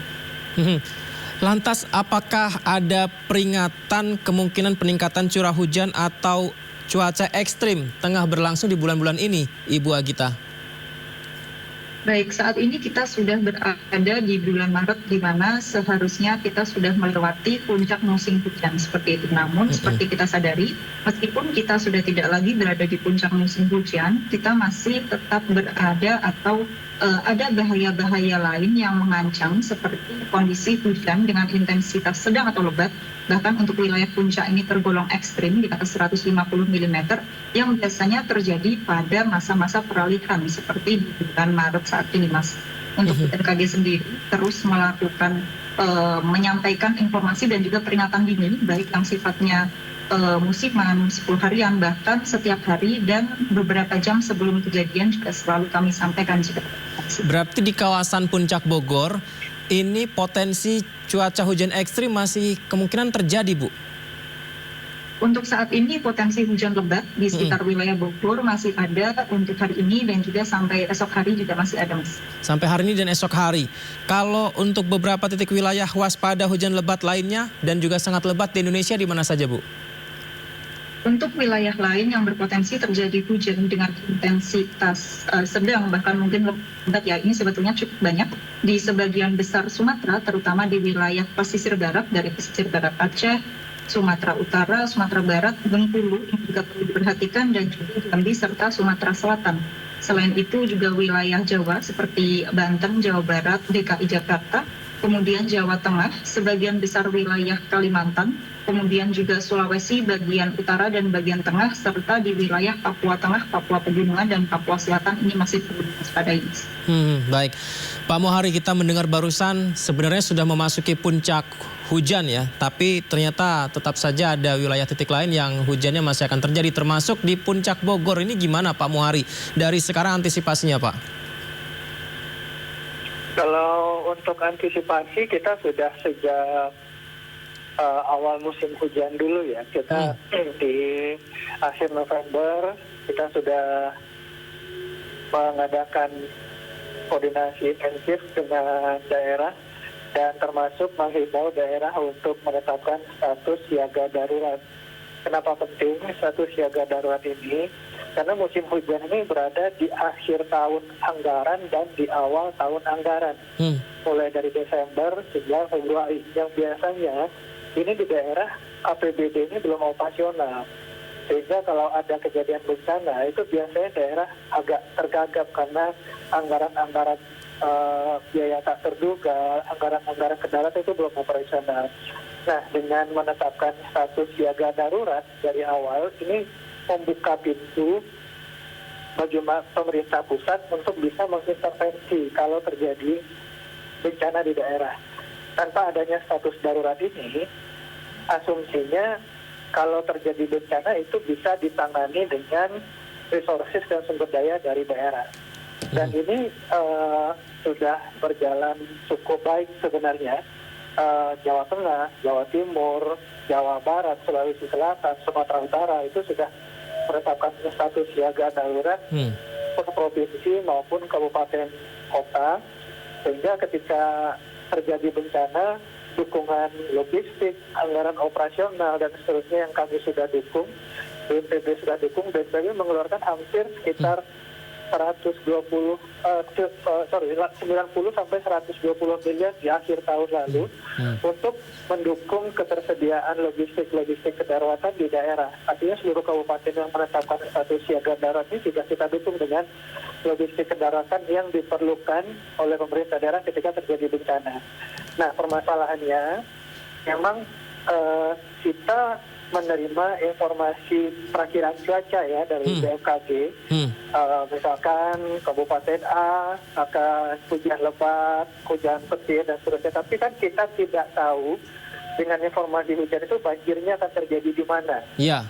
Lantas apakah ada peringatan kemungkinan peningkatan curah hujan atau cuaca ekstrim tengah berlangsung di bulan-bulan ini, Ibu Agita? Baik, saat ini kita sudah berada di bulan Maret, di mana seharusnya kita sudah melewati puncak musim hujan seperti itu. Namun, seperti kita sadari, meskipun kita sudah tidak lagi berada di puncak musim hujan, kita masih tetap berada atau ada bahaya-bahaya lain yang mengancam seperti kondisi hujan dengan intensitas sedang atau lebat. Bahkan untuk wilayah puncak ini tergolong ekstrim di atas 150 mm yang biasanya terjadi pada masa-masa peralihan seperti di bulan Maret saat ini, Mas. Untuk BMKG sendiri terus melakukan menyampaikan informasi dan juga peringatan dini baik yang sifatnya musiman, 10 harian, bahkan setiap hari dan beberapa jam sebelum kejadian juga selalu kami sampaikan juga. Berarti di kawasan Puncak Bogor ini potensi cuaca hujan ekstrim masih kemungkinan terjadi, Bu? Untuk saat ini potensi hujan lebat di sekitar wilayah Bogor masih ada untuk hari ini dan juga sampai esok hari juga masih ada, Mas. Sampai hari ini dan esok hari. Kalau untuk beberapa titik wilayah waspada hujan lebat lainnya dan juga sangat lebat di Indonesia di mana saja, Bu? Untuk wilayah lain yang berpotensi terjadi hujan dengan intensitas sedang bahkan mungkin lebat ya, ini sebetulnya cukup banyak di sebagian besar Sumatera, terutama di wilayah pesisir barat dari pesisir barat Aceh, Sumatera Utara, Sumatera Barat, Bengkulu yang juga perlu diperhatikan dan juga Jambi serta Sumatera Selatan. Selain itu juga wilayah Jawa seperti Banten, Jawa Barat, DKI Jakarta, kemudian Jawa Tengah, sebagian besar wilayah Kalimantan, kemudian juga Sulawesi bagian utara dan bagian tengah, serta di wilayah Papua Tengah, Papua Pegunungan, dan Papua Selatan ini masih perlu diwaspadai. Baik, Pak Mohari, kita mendengar barusan sebenarnya sudah memasuki puncak hujan ya, tapi ternyata tetap saja ada wilayah titik lain yang hujannya masih akan terjadi, termasuk di Puncak Bogor. Ini gimana Pak Mohari dari sekarang antisipasinya, Pak? Kalau untuk antisipasi kita sudah sejak awal musim hujan dulu ya. Kita di akhir November kita sudah mengadakan koordinasi intensif dengan daerah dan termasuk menghimbau daerah untuk menetapkan status siaga darurat. Kenapa penting status siaga darurat ini? Karena musim hujan ini berada di akhir tahun anggaran dan di awal tahun anggaran. Mulai dari Desember hingga Februari. Yang biasanya ini di daerah APBD ini belum operasional. Sehingga kalau ada kejadian bencana itu biasanya daerah agak tergagap karena anggaran-anggaran biaya tak terduga, anggaran-anggaran kendaraan itu belum operasional. Nah, dengan menetapkan status siaga darurat dari awal, ini membuka pintu bagi pemerintah pusat untuk bisa mengintervensi kalau terjadi bencana di daerah. Tanpa adanya status darurat ini, asumsinya kalau terjadi bencana itu bisa ditangani dengan resources dan sumber daya dari daerah. Dan ini sudah berjalan cukup baik sebenarnya. Jawa Tengah, Jawa Timur, Jawa Barat, Sulawesi Selatan, Sumatera Utara itu sudah menetapkan status siaga darurat untuk provinsi maupun kabupaten kota, sehingga ketika terjadi bencana, dukungan logistik, anggaran operasional dan seterusnya yang kami sudah dukung, BNPB sudah dukung, BNPB mengeluarkan hampir sekitar 90 sampai 120 miliar di akhir tahun lalu untuk mendukung ketersediaan logistik kedaruratan di daerah. Artinya seluruh kabupaten yang menetapkan status siaga darurat ini juga kita dukung dengan logistik kedaruratan yang diperlukan oleh pemerintah daerah ketika terjadi bencana. Nah, permasalahannya memang kita menerima informasi perakiraan cuaca ya dari BMKG. Misalkan Kabupaten A akan hujan lebat, hujan petir dan seterusnya. Tapi kan kita tidak tahu dengan informasi hujan itu banjirnya akan terjadi di mana. Iya.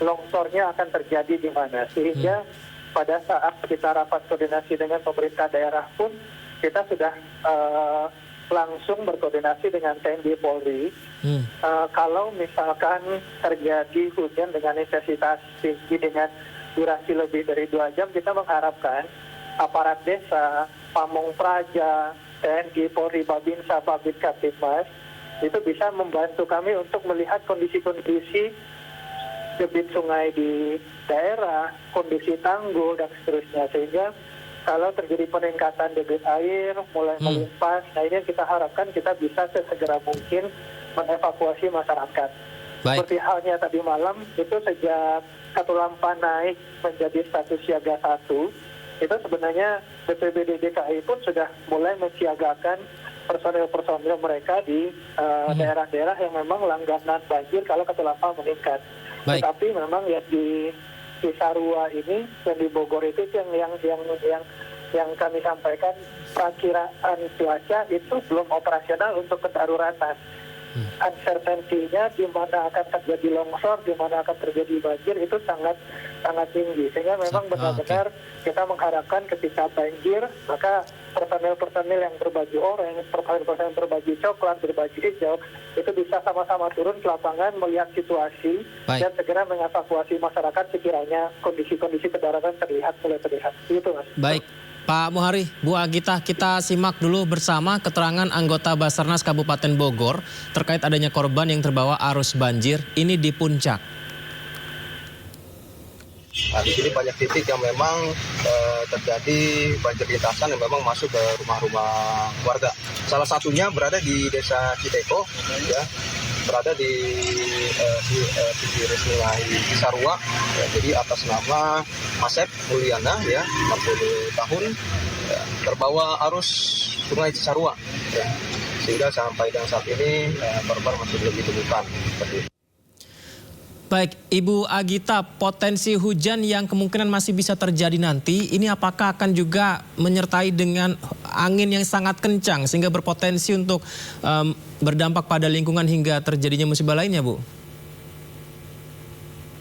Longsornya akan terjadi di mana. Sehingga pada saat kita rapat koordinasi dengan pemerintah daerah pun kita sudah langsung berkoordinasi dengan TNI Polri. Kalau misalkan terjadi hujan dengan intensitas tinggi dengan durasi lebih dari 2 jam, kita mengharapkan aparat desa, Pamong Praja, TNI Polri, Babinsa, Babin Kaptimas itu bisa membantu kami untuk melihat kondisi-kondisi debit sungai di daerah, kondisi tanggul dan seterusnya, sehingga kalau terjadi peningkatan debit air mulai melimpas, nah ini yang kita harapkan kita bisa sesegera mungkin mengevakuasi masyarakat. Baik. Seperti halnya tadi malam, itu sejak Katulampa naik menjadi status siaga 1, itu sebenarnya BPBD DKI pun sudah mulai mensiagakan personil-personil mereka di daerah-daerah yang memang langganan banjir kalau Katulampa meningkat. Baik. Tetapi memang ya di Cisarua ini dan di Bogor itu yang kami sampaikan perakiraan cuaca itu belum operasional untuk kedaruratan. Uncertainty-nya di mana akan terjadi longsor, di mana akan terjadi banjir itu sangat tinggi. Sehingga memang benar-benar kita mengharapkan ketika banjir, maka personel-personel yang berbaju oranye, personel-personel yang berbaju coklat, berbaju hijau, itu bisa sama-sama turun ke lapangan melihat situasi dan segera mengevakuasi masyarakat sekiranya kondisi-kondisi kedaruratan mulai terlihat. Itu, Mas. Baik. Pak Muhari, Bu Agita, kita simak dulu bersama keterangan anggota Basarnas Kabupaten Bogor terkait adanya korban yang terbawa arus banjir ini di Puncak. Nah, di sini banyak titik yang memang terjadi banjir lintasan yang memang masuk ke rumah-rumah warga. Salah satunya berada di Desa Citeko, ya, berada di pinggir Sungai Cisarua, ya, jadi atas nama Asep Mulyana, ya, 40 tahun, ya, terbawa arus Sungai Cisarua, ya, sehingga sampai dengan saat ini korban masih belum ditemukan. Seperti itu. Baik, Ibu Agita, potensi hujan yang kemungkinan masih bisa terjadi nanti, ini apakah akan juga menyertai dengan angin yang sangat kencang sehingga berpotensi untuk berdampak pada lingkungan hingga terjadinya musibah lainnya, Bu?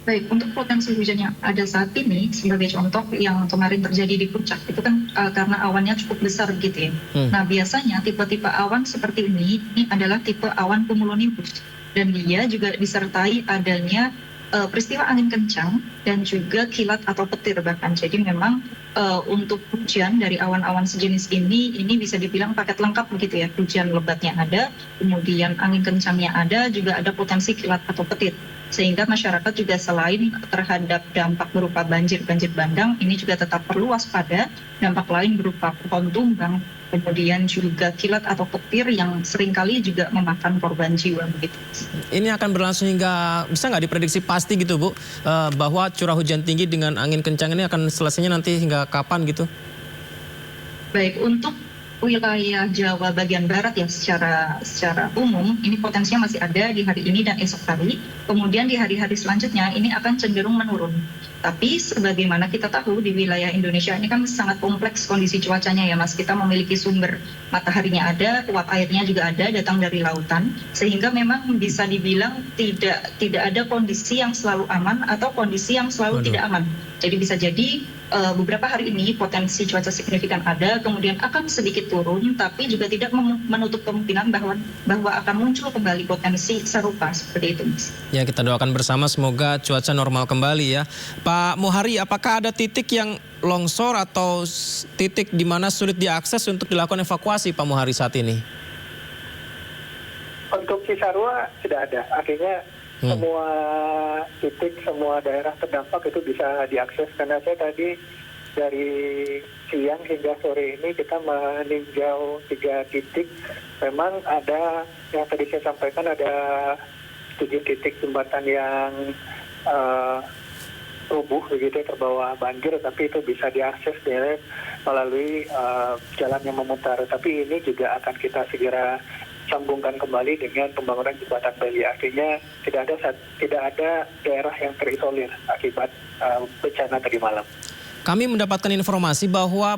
Baik, untuk potensi hujan yang ada saat ini, sebagai contoh yang kemarin terjadi di Puncak, itu kan karena awannya cukup besar gitu ya. Nah, biasanya tipe-tipe awan seperti ini adalah tipe awan cumulonimbus. Dan dia juga disertai adanya peristiwa angin kencang dan juga kilat atau petir bahkan. Jadi memang untuk hujan dari awan-awan sejenis ini bisa dibilang paket lengkap begitu ya. Hujan lebatnya ada, kemudian angin kencangnya ada, juga ada potensi kilat atau petir. Sehingga masyarakat juga selain terhadap dampak berupa banjir bandang, ini juga tetap perlu waspada dampak lain berupa pohon tumbang, kemudian juga kilat atau petir yang seringkali juga memakan korban jiwa begitu. Ini akan berlangsung hingga, bisa nggak diprediksi pasti gitu, Bu, bahwa curah hujan tinggi dengan angin kencang ini akan selesainya nanti hingga kapan gitu? Baik, untuk wilayah Jawa bagian barat ya secara umum ini potensinya masih ada di hari ini dan esok hari. Kemudian di hari-hari selanjutnya ini akan cenderung menurun. Tapi sebagaimana kita tahu di wilayah Indonesia ini kan sangat kompleks kondisi cuacanya ya Mas. Kita memiliki sumber mataharinya ada, uap airnya juga ada, datang dari lautan. Sehingga memang bisa dibilang tidak ada kondisi yang selalu aman atau kondisi yang selalu tidak aman. Jadi bisa jadi beberapa hari ini potensi cuaca signifikan ada, kemudian akan sedikit turun, tapi juga tidak menutup kemungkinan bahwa akan muncul kembali potensi serupa seperti itu, Mas. Ya, kita doakan bersama semoga cuaca normal kembali ya. Pak Muhari, apakah ada titik yang longsor atau titik di mana sulit diakses untuk dilakukan evakuasi, Pak Muhari, saat ini? Untuk Cisarua tidak ada, artinya semua titik, semua daerah terdampak itu bisa diakses. Karena saya tadi dari siang hingga sore ini kita meninjau 3 titik. Memang ada yang tadi saya sampaikan, ada 7 titik jembatan yang rubuh begitu, terbawa banjir, tapi itu bisa diakses melalui jalan yang memutar. Tapi ini juga akan kita segera sambungkan kembali dengan pembangunan jembatan Bali. Artinya tidak ada daerah yang terisolir akibat bencana tadi malam. Kami mendapatkan informasi bahwa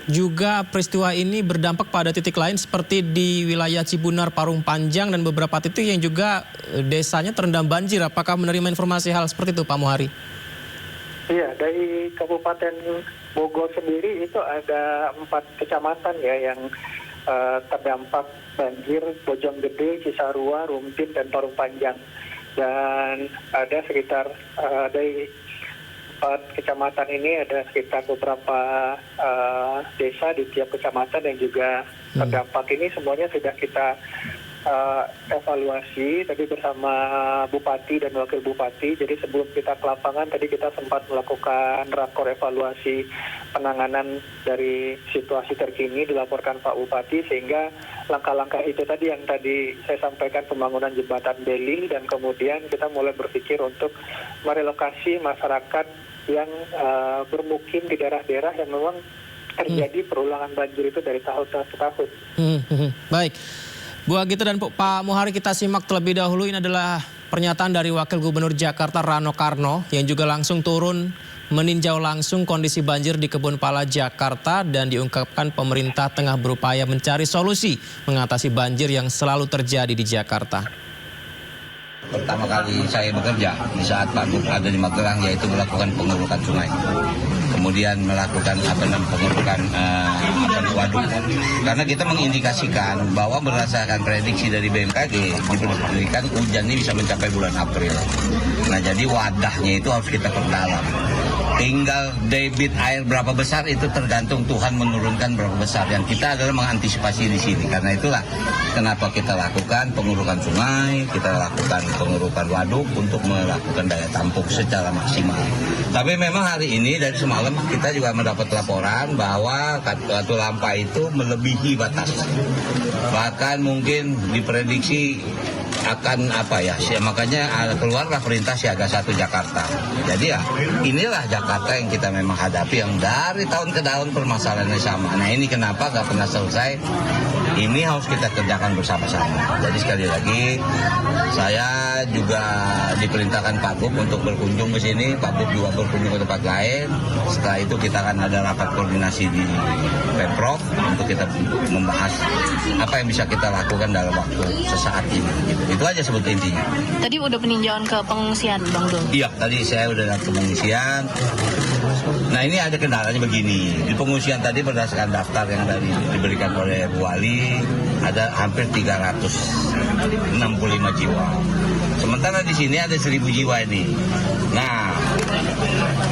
juga peristiwa ini berdampak pada titik lain seperti di wilayah Cibunar, Parung Panjang dan beberapa titik yang juga desanya terendam banjir. Apakah menerima informasi hal seperti itu, Pak Muhari? Iya, dari Kabupaten Bogor sendiri itu ada 4 kecamatan ya yang terdampak banjir: Bojonggede, Cisarua, Rumpin, dan Parung Panjang. Dan ada sekitar dari 4 kecamatan ini ada sekitar beberapa desa di tiap kecamatan yang juga terdampak. Ini semuanya sudah kita evaluasi tadi bersama Bupati dan Wakil Bupati. Jadi sebelum kita ke lapangan tadi kita sempat melakukan rakor evaluasi penanganan dari situasi terkini, dilaporkan Pak Bupati, sehingga langkah-langkah itu tadi yang tadi saya sampaikan, pembangunan jembatan Beli, dan kemudian kita mulai berpikir untuk merelokasi masyarakat yang bermukim di daerah-daerah yang memang terjadi perulangan banjir itu dari tahun ke tahun. Baik. Bu Agita dan Pak Muhari, kita simak terlebih dahulu. Ini adalah pernyataan dari Wakil Gubernur Jakarta Rano Karno yang juga langsung turun meninjau langsung kondisi banjir di Kebonpala, Jakarta, dan diungkapkan pemerintah tengah berupaya mencari solusi mengatasi banjir yang selalu terjadi di Jakarta. Pertama kali saya bekerja di saat Pak Gub ada di Magelang, yaitu melakukan pengurukan sungai. Kemudian melakukan pengurukan waduk. Karena kita mengindikasikan bahwa berdasarkan prediksi dari BMKG diberikan hujan ini bisa mencapai bulan April. Nah, jadi wadahnya itu harus kita perdalam. Tinggal debit air berapa besar itu tergantung Tuhan menurunkan berapa besar. Yang kita adalah mengantisipasi di sini. Karena itulah kenapa kita lakukan pengurukan sungai, kita lakukan pengurukan waduk untuk melakukan daya tampung secara maksimal. Tapi memang hari ini dari semalam kita juga mendapat laporan bahwa Katu Lampa itu melebihi batas. Bahkan mungkin diprediksi akan makanya keluarlah perintah siaga 1 Jakarta. Jadi ya inilah Jakarta yang kita memang hadapi, yang dari tahun ke tahun permasalahannya sama. Nah, ini kenapa gak pernah selesai, ini harus kita kerjakan bersama-sama. Jadi sekali lagi saya juga diperintahkan Pak Gub untuk berkunjung ke sini, Pak Gub juga berkunjung ke tempat lain. Setelah itu kita akan ada rapat koordinasi di Pemprov untuk kita membahas apa yang bisa kita lakukan dalam waktu sesaat ini. Gitu. Itu aja sebetulnya intinya. Tadi udah peninjauan ke pengungsian, Bang Dul? Iya, tadi saya udah ke pengungsian. Nah, ini ada kendalanya begini. Di pengungsian tadi berdasarkan daftar yang diberikan oleh Bu Wali, ada hampir 365 jiwa. Sementara di sini ada 1.000 jiwa ini. Nah,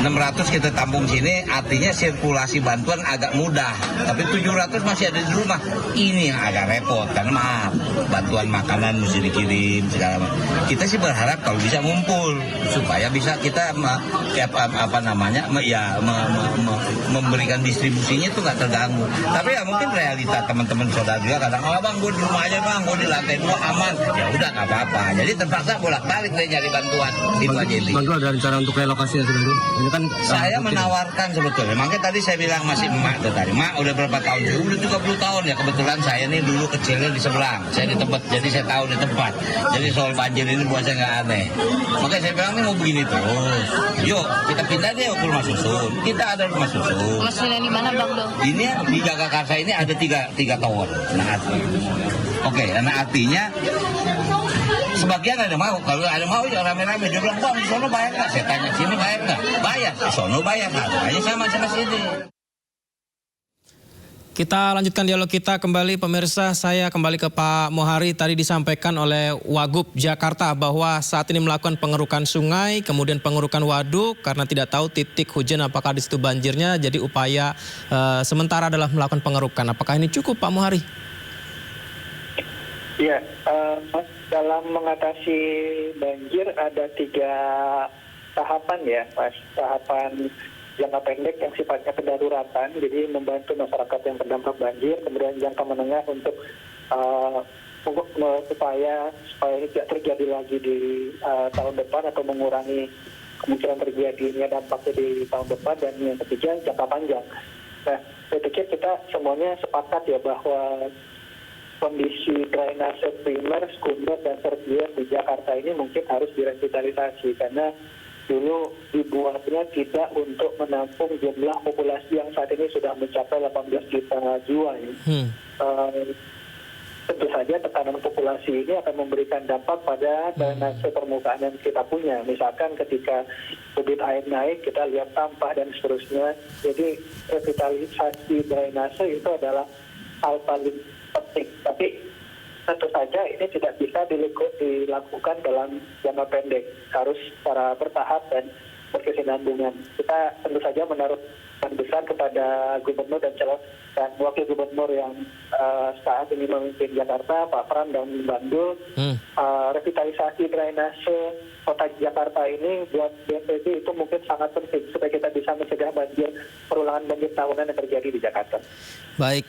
600 kita tampung sini, artinya sirkulasi bantuan agak mudah. Tapi 700 masih ada di rumah. Ini yang agak repot, karena maaf, bantuan makanan mesti dikirim, segala macam. Kita sih berharap kalau bisa ngumpul, supaya bisa kita memberikan distribusinya itu nggak terganggu. Tapi ya mungkin realita teman-teman saudara juga kadang, oh bang, gue di rumah aja bang, gue di lantai 2 aman. Ya udah nggak apa-apa. Jadi terpaksa bolak-balik deh nyari bantuan. Itu aja ini. Bantuan ada rencana untuk relokasi ya, Bang Dul? Ini kan saya menawarkan sebetulnya. Makanya tadi saya bilang masih emak tuh tadi. Mak udah berapa tahun? Udah 30 tahun ya. Kebetulan saya nih dulu kecilnya di seberang. Saya di tempat, jadi saya tahu di tempat. Jadi soal banjir ini buat saya nggak aneh. Makanya saya bilang ini mau begini terus. Yuk kita pindah deh ke rumah susun. Kita ada rumah susun. Rumah susun yang di mana Bang Dong? Ini di Jagakarsa ini ada tiga tower. Nah, oke, nah artinya sebagian ada mau, kalau ada mau ya rame-rame. Dia bilang, Bang, di sono bayar nggak? Saya tanya, sini bayar nggak? Bayar, di sono bayar nggak? Hanya sama sini. Kita lanjutkan dialog kita kembali pemirsa. Saya kembali ke Pak Mohari. Tadi disampaikan oleh Wagub Jakarta bahwa saat ini melakukan pengerukan sungai, kemudian pengerukan waduk karena tidak tahu titik hujan apakah di situ banjirnya. Jadi upaya sementara adalah melakukan pengerukan. Apakah ini cukup Pak Mohari? Ya, dalam mengatasi banjir ada 3 tahapan ya, Mas. Tahapan jangka pendek yang sifatnya kedaruratan, jadi membantu masyarakat yang terdampak banjir. Kemudian jangka menengah untuk supaya tidak terjadi lagi di tahun depan atau mengurangi kemungkinan terjadinya dampaknya di tahun depan. Dan yang ketiga jangka panjang. Nah, saya pikir kita semuanya sepakat ya bahwa kondisi drainase primer, sekunder, dan tersier di Jakarta ini mungkin harus direvitalisasi karena dulu dibuatnya tidak untuk menampung jumlah populasi yang saat ini sudah mencapai 18 juta jiwa. Tentu saja tekanan populasi ini akan memberikan dampak pada drainase permukaan yang kita punya. Misalkan ketika debit air naik, kita lihat sampah dan seterusnya. Jadi revitalisasi drainase itu adalah hal paling penting. Tapi tentu saja ini tidak bisa dilakukan dalam jangka pendek, harus secara bertahap dan berkesinambungan. Kita tentu saja menaruh harapan besar kepada gubernur dan wakil gubernur yang saat ini memimpin Jakarta, Pak Pram dan Bandul. Revitalisasi drainase kota Jakarta ini buat BNPB itu mungkin sangat penting supaya kita bisa mencegah perulangan banjir tahunan yang terjadi di Jakarta. Baik.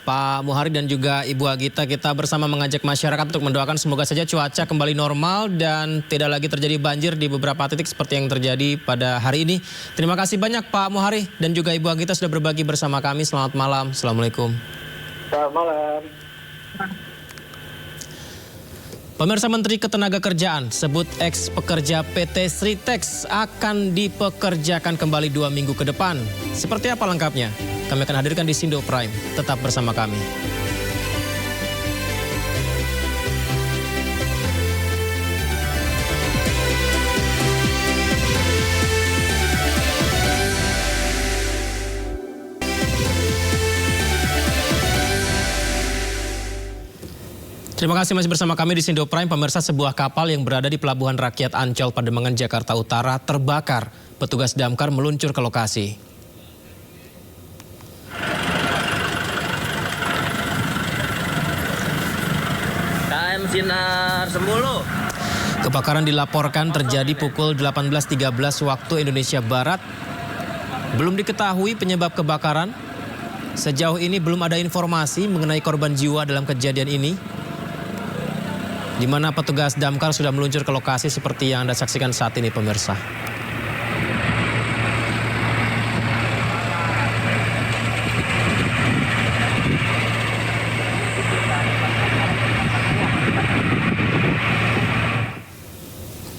Pak Mohari dan juga Ibu Agita, kita bersama mengajak masyarakat untuk mendoakan semoga saja cuaca kembali normal dan tidak lagi terjadi banjir di beberapa titik seperti yang terjadi pada hari ini. Terima kasih banyak Pak Mohari dan juga Ibu Agita sudah berbagi bersama kami. Selamat malam. Assalamualaikum. Selamat malam. Pemirsa, Menteri Ketenagakerjaan sebut ex pekerja PT Sritex akan dipekerjakan kembali 2 minggu ke depan. Seperti apa lengkapnya? Kami akan hadirkan di Sindo Prime. Tetap bersama kami. Terima kasih masih bersama kami di Sindo Prime. Pemirsa, sebuah kapal yang berada di Pelabuhan Rakyat Ancol Pademangan, Jakarta Utara terbakar. Petugas damkar meluncur ke lokasi. KM Sinar 10. Kebakaran dilaporkan terjadi pukul 18.13 waktu Indonesia Barat. Belum diketahui penyebab kebakaran. Sejauh ini belum ada informasi mengenai korban jiwa dalam kejadian ini, di mana petugas damkar sudah meluncur ke lokasi seperti yang Anda saksikan saat ini, pemirsa.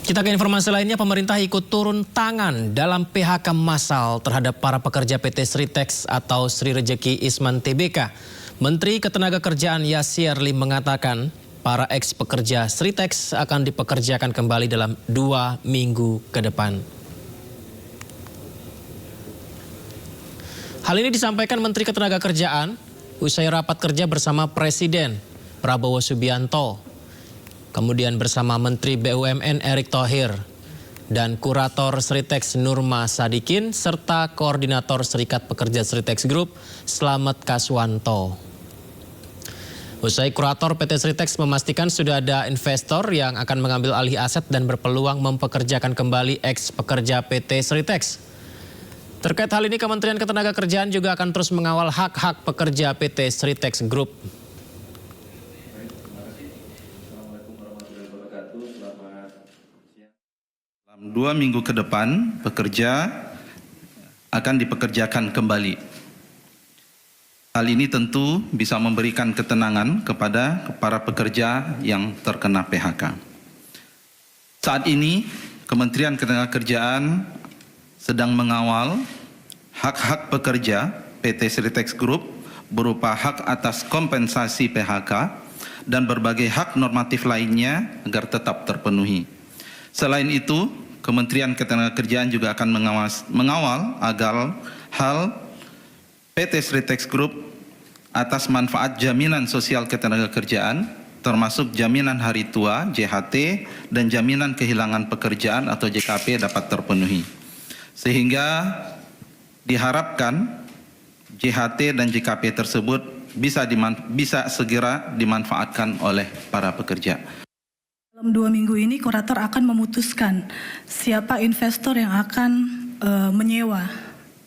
Kita ke informasi lainnya, pemerintah ikut turun tangan dalam PHK massal terhadap para pekerja PT Sritex atau Sri Rejeki Isman Tbk. Menteri Ketenagakerjaan Yasir Lim mengatakan para ex pekerja Sritex akan dipekerjakan kembali dalam 2 minggu ke depan. Hal ini disampaikan Menteri Ketenagakerjaan usai rapat kerja bersama Presiden Prabowo Subianto, kemudian bersama Menteri BUMN Erick Thohir dan Kurator Sritex Nurma Sadikin serta Koordinator Serikat Pekerja Sritex Group Slamet Kaswanto. Usai Kurator PT Sritex memastikan sudah ada investor yang akan mengambil alih aset dan berpeluang mempekerjakan kembali ex pekerja PT Sritex. Terkait hal ini, Kementerian Ketenagakerjaan juga akan terus mengawal hak-hak pekerja PT Sritex Group. Dalam 2 2 minggu ke depan pekerja akan dipekerjakan kembali. Hal ini tentu bisa memberikan ketenangan kepada para pekerja yang terkena PHK. Saat ini Kementerian Ketenagakerjaan sedang mengawal hak-hak pekerja PT Sritex Group berupa hak atas kompensasi PHK dan berbagai hak normatif lainnya agar tetap terpenuhi. Selain itu, Kementerian Ketenagakerjaan juga akan mengawal agar hal PT Sritex Group atas manfaat jaminan sosial ketenagakerjaan termasuk jaminan hari tua JHT dan jaminan kehilangan pekerjaan atau JKP dapat terpenuhi. Sehingga diharapkan JHT dan JKP tersebut bisa segera dimanfaatkan oleh para pekerja. Dalam 2 minggu ini kurator akan memutuskan siapa investor yang akan menyewa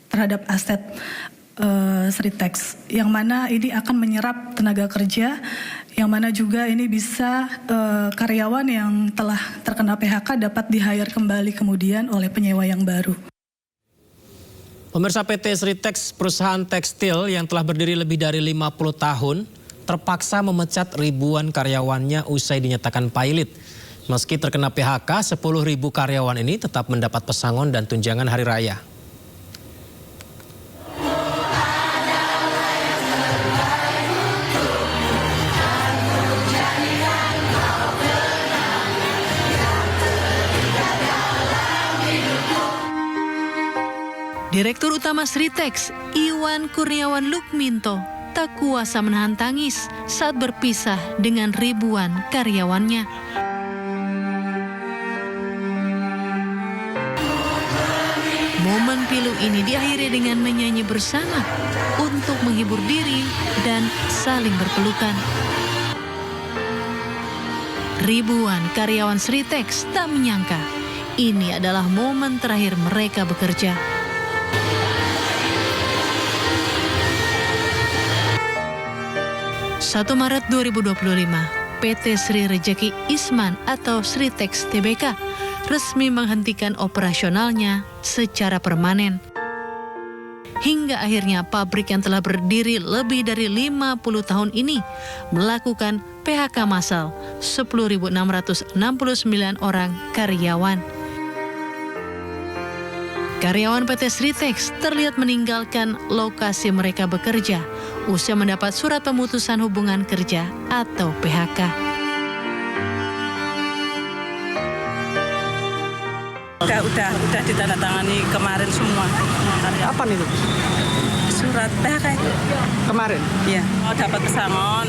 terhadap aset Sritex, yang mana ini akan menyerap tenaga kerja, yang mana juga ini bisa karyawan yang telah terkena PHK dapat di-hire kembali kemudian oleh penyewa yang baru. Pemirsa, PT Sritex, perusahaan tekstil yang telah berdiri lebih dari 50 tahun, terpaksa memecat ribuan karyawannya usai dinyatakan pailit. Meski terkena PHK, 10.000 karyawan ini tetap mendapat pesangon dan tunjangan hari raya. Direktur Utama Sritex, Iwan Kurniawan Lukminto, tak kuasa menahan tangis saat berpisah dengan ribuan karyawannya. Momen pilu ini diakhiri dengan menyanyi bersama untuk menghibur diri dan saling berpelukan. Ribuan karyawan Sritex tak menyangka ini adalah momen terakhir mereka bekerja. 1 Maret 2025, PT Sri Rejeki Isman atau Sritex Tbk resmi menghentikan operasionalnya secara permanen. Hingga akhirnya pabrik yang telah berdiri lebih dari 50 tahun ini melakukan PHK massal 10.669 orang karyawan. Karyawan PT Sritex terlihat meninggalkan lokasi mereka bekerja usai mendapat surat pemutusan hubungan kerja atau PHK. Udah ditandatangani kemarin semua. Apa nih, Bu? Surat PHK itu. Kemarin? Iya. Mau dapat pesangon,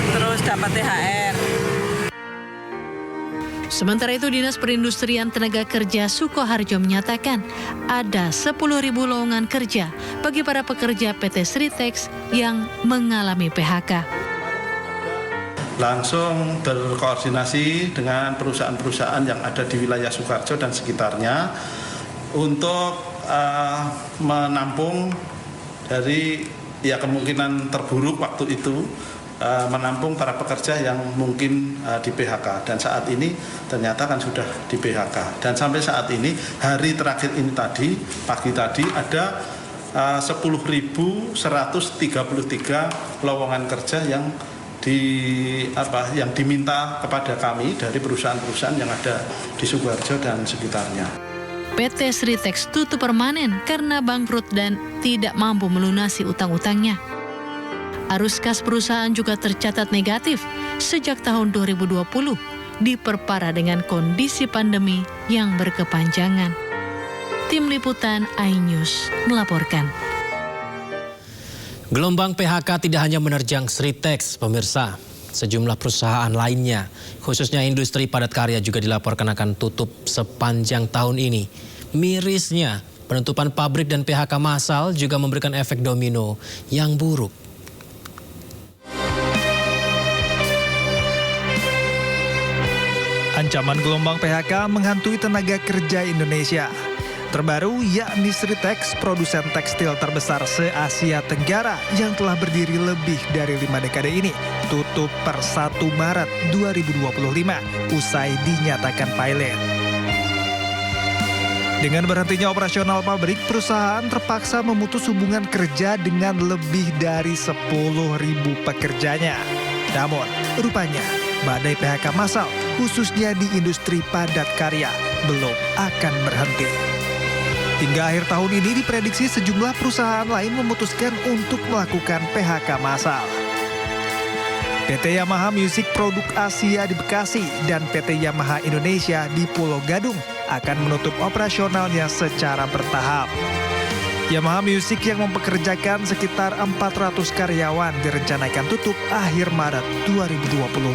terus dapat THR. Sementara itu, Dinas Perindustrian Tenaga Kerja Sukoharjo menyatakan ada 10.000 lowongan kerja bagi para pekerja PT Sritex yang mengalami PHK. Langsung berkoordinasi dengan perusahaan-perusahaan yang ada di wilayah Sukoharjo dan sekitarnya untuk menampung dari kemungkinan terburuk waktu itu, menampung para pekerja yang mungkin di PHK, dan saat ini ternyata kan sudah di PHK, dan sampai saat ini hari terakhir ini tadi pagi tadi ada 10.133 lowongan kerja yang diminta kepada kami dari perusahaan-perusahaan yang ada di Sukoharjo dan sekitarnya. PT Sritex tutup permanen karena bangkrut dan tidak mampu melunasi utang-utangnya. Arus kas perusahaan juga tercatat negatif sejak tahun 2020, diperparah dengan kondisi pandemi yang berkepanjangan. Tim Liputan iNews melaporkan. Gelombang PHK tidak hanya menerjang Sritex, pemirsa. Sejumlah perusahaan lainnya, khususnya industri padat karya juga dilaporkan akan tutup sepanjang tahun ini. Mirisnya, penutupan pabrik dan PHK massal juga memberikan efek domino yang buruk. Ancaman gelombang PHK menghantui tenaga kerja Indonesia. Terbaru yakni Sritex, produsen tekstil terbesar se-Asia Tenggara yang telah berdiri lebih dari 5 dekade ini, tutup per 1 Maret 2025 usai dinyatakan pailit. Dengan berhentinya operasional pabrik, perusahaan terpaksa memutus hubungan kerja dengan lebih dari 10.000 pekerjanya. Namun, rupanya badai PHK massal, khususnya di industri padat karya, belum akan berhenti. Hingga akhir tahun ini diprediksi sejumlah perusahaan lain memutuskan untuk melakukan PHK massal. PT Yamaha Music Produk Asia di Bekasi dan PT Yamaha Indonesia di Pulau Gadung akan menutup operasionalnya secara bertahap. Yamaha Music yang mempekerjakan sekitar 400 karyawan direncanakan tutup akhir Maret 2025.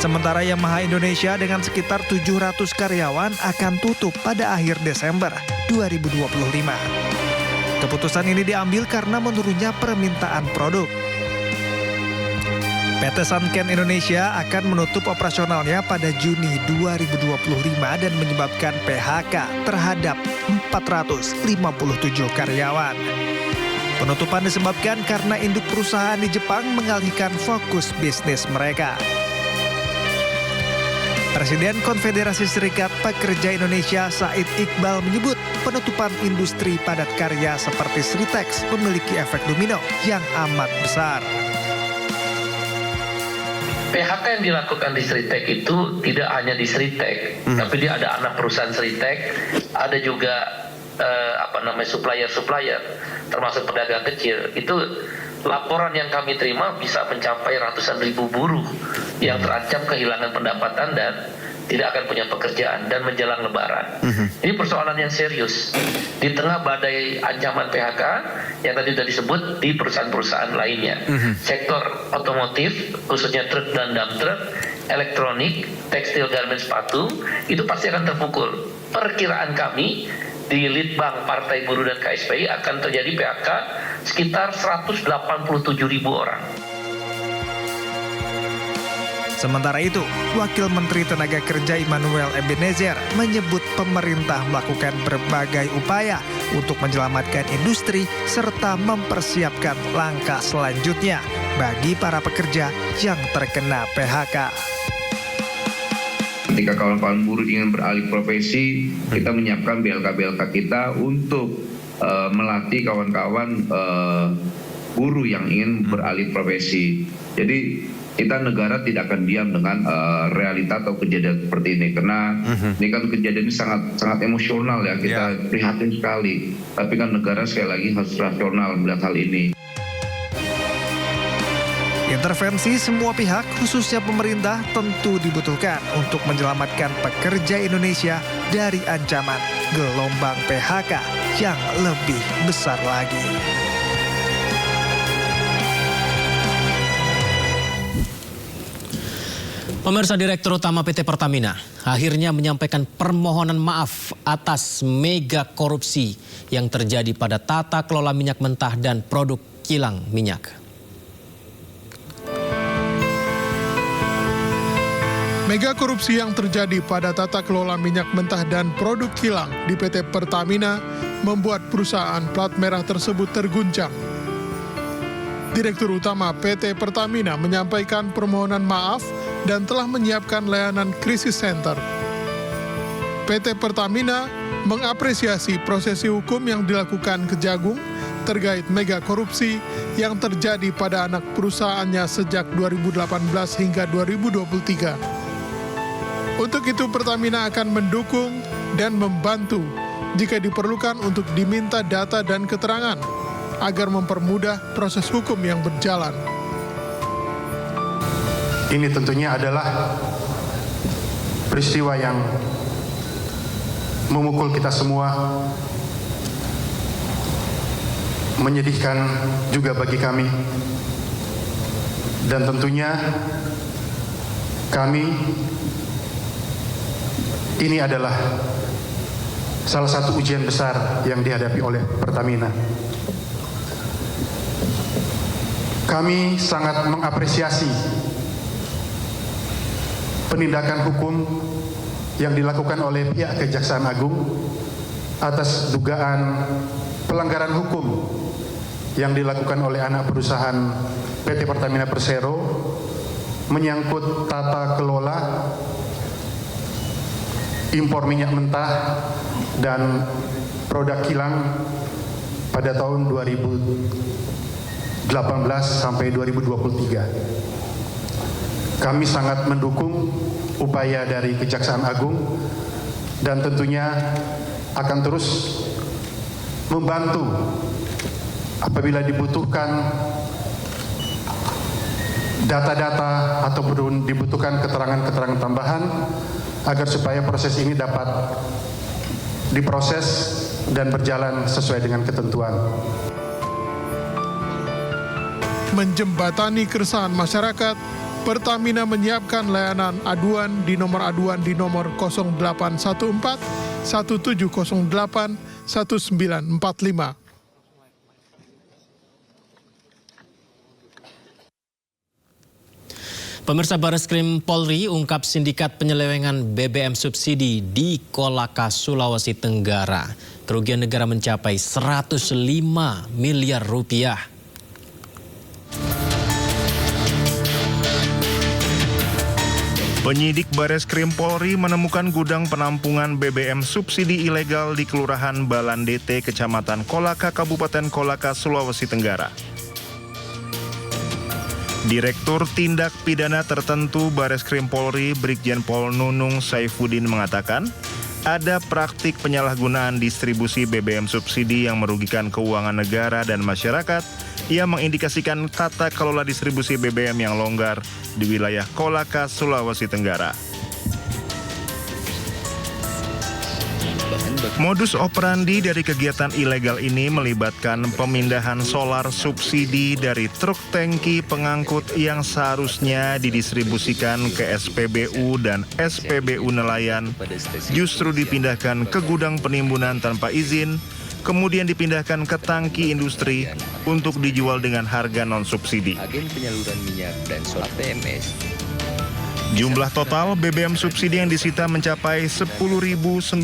Sementara Yamaha Indonesia dengan sekitar 700 karyawan akan tutup pada akhir Desember 2025. Keputusan ini diambil karena menurunnya permintaan produk. PT Sanken Indonesia akan menutup operasionalnya pada Juni 2025 dan menyebabkan PHK terhadap 457 karyawan. Penutupan disebabkan karena induk perusahaan di Jepang mengalihkan fokus bisnis mereka. Presiden Konfederasi Serikat Pekerja Indonesia Said Iqbal menyebut penutupan industri padat karya seperti Sritex memiliki efek domino yang amat besar. PHK yang dilakukan di Sritex itu tidak hanya di Sritex, tapi dia ada anak perusahaan Sritex, ada juga supplier-supplier, termasuk pedagang kecil. Itu laporan yang kami terima bisa mencapai ratusan ribu buruh yang terancam kehilangan pendapatan dan tidak akan punya pekerjaan dan menjelang Lebaran. Ini persoalan yang serius di tengah badai ancaman PHK yang tadi sudah disebut di perusahaan-perusahaan lainnya. Sektor otomotif, khususnya truk dan dump truck, elektronik, tekstil, garmen, sepatu, itu pasti akan terpukul. Perkiraan kami di Litbang Partai Buruh dan KSPI akan terjadi PHK sekitar 187.000 orang. Sementara itu, Wakil Menteri Tenaga Kerja Immanuel Ebenezer menyebut pemerintah melakukan berbagai upaya untuk menyelamatkan industri serta mempersiapkan langkah selanjutnya bagi para pekerja yang terkena PHK. Ketika kawan-kawan buruh ingin beralih profesi, kita menyiapkan BLK-BLK kita untuk melatih kawan-kawan buruh yang ingin beralih profesi. Jadi kita negara tidak akan diam dengan realita atau kejadian seperti ini, karena ini kan kejadian ini sangat emosional ya, kita prihatin sekali. Tapi kan negara sekali lagi harus rasional melihat hal ini. Intervensi semua pihak, khususnya pemerintah, tentu dibutuhkan untuk menyelamatkan pekerja Indonesia dari ancaman gelombang PHK yang lebih besar lagi. Pemirsa, Direktur Utama PT Pertamina akhirnya menyampaikan permohonan maaf atas mega korupsi yang terjadi pada tata kelola minyak mentah dan produk kilang minyak. Mega korupsi yang terjadi pada tata kelola minyak mentah dan produk kilang di PT Pertamina membuat perusahaan plat merah tersebut terguncang. Direktur Utama PT Pertamina menyampaikan permohonan maaf dan telah menyiapkan layanan krisis center. PT Pertamina mengapresiasi prosesi hukum yang dilakukan Kejagung terkait mega korupsi yang terjadi pada anak perusahaannya sejak 2018 hingga 2023. Untuk itu Pertamina akan mendukung dan membantu jika diperlukan untuk diminta data dan keterangan agar mempermudah proses hukum yang berjalan. Ini tentunya adalah peristiwa yang memukul kita semua, menyedihkan juga bagi kami, dan tentunya kami ini adalah salah satu ujian besar yang dihadapi oleh Pertamina. Kami sangat mengapresiasi penindakan hukum yang dilakukan oleh pihak Kejaksaan Agung atas dugaan pelanggaran hukum yang dilakukan oleh anak perusahaan PT Pertamina Persero menyangkut tata kelola impor minyak mentah dan produk kilang pada tahun 2018 sampai 2023. Kami sangat mendukung upaya dari Kejaksaan Agung dan tentunya akan terus membantu apabila dibutuhkan data-data ataupun dibutuhkan keterangan-keterangan tambahan agar supaya proses ini dapat diproses dan berjalan sesuai dengan ketentuan. Menjembatani keresahan masyarakat, Pertamina menyiapkan layanan aduan di nomor 0814 1708 1945. Pemirsa, Bareskrim Polri ungkap sindikat penyelewengan BBM subsidi di Kolaka, Sulawesi Tenggara. Kerugian negara mencapai 105 miliar rupiah. Penyidik Bareskrim Polri menemukan gudang penampungan BBM subsidi ilegal di Kelurahan Balandete, Kecamatan Kolaka, Kabupaten Kolaka, Sulawesi Tenggara. Direktur Tindak Pidana Tertentu Bareskrim Polri, Brigjen Pol Nunung Saifuddin mengatakan, ada praktik penyalahgunaan distribusi BBM subsidi yang merugikan keuangan negara dan masyarakat. Ia mengindikasikan tata kelola distribusi BBM yang longgar di wilayah Kolaka, Sulawesi Tenggara. Modus operandi dari kegiatan ilegal ini melibatkan pemindahan solar subsidi dari truk tangki pengangkut yang seharusnya didistribusikan ke SPBU dan SPBU nelayan, justru dipindahkan ke gudang penimbunan tanpa izin, kemudian dipindahkan ke tangki industri untuk dijual dengan harga non-subsidi. Agen penyaluran minyak dan solar PMS. Jumlah total BBM subsidi yang disita mencapai 10.957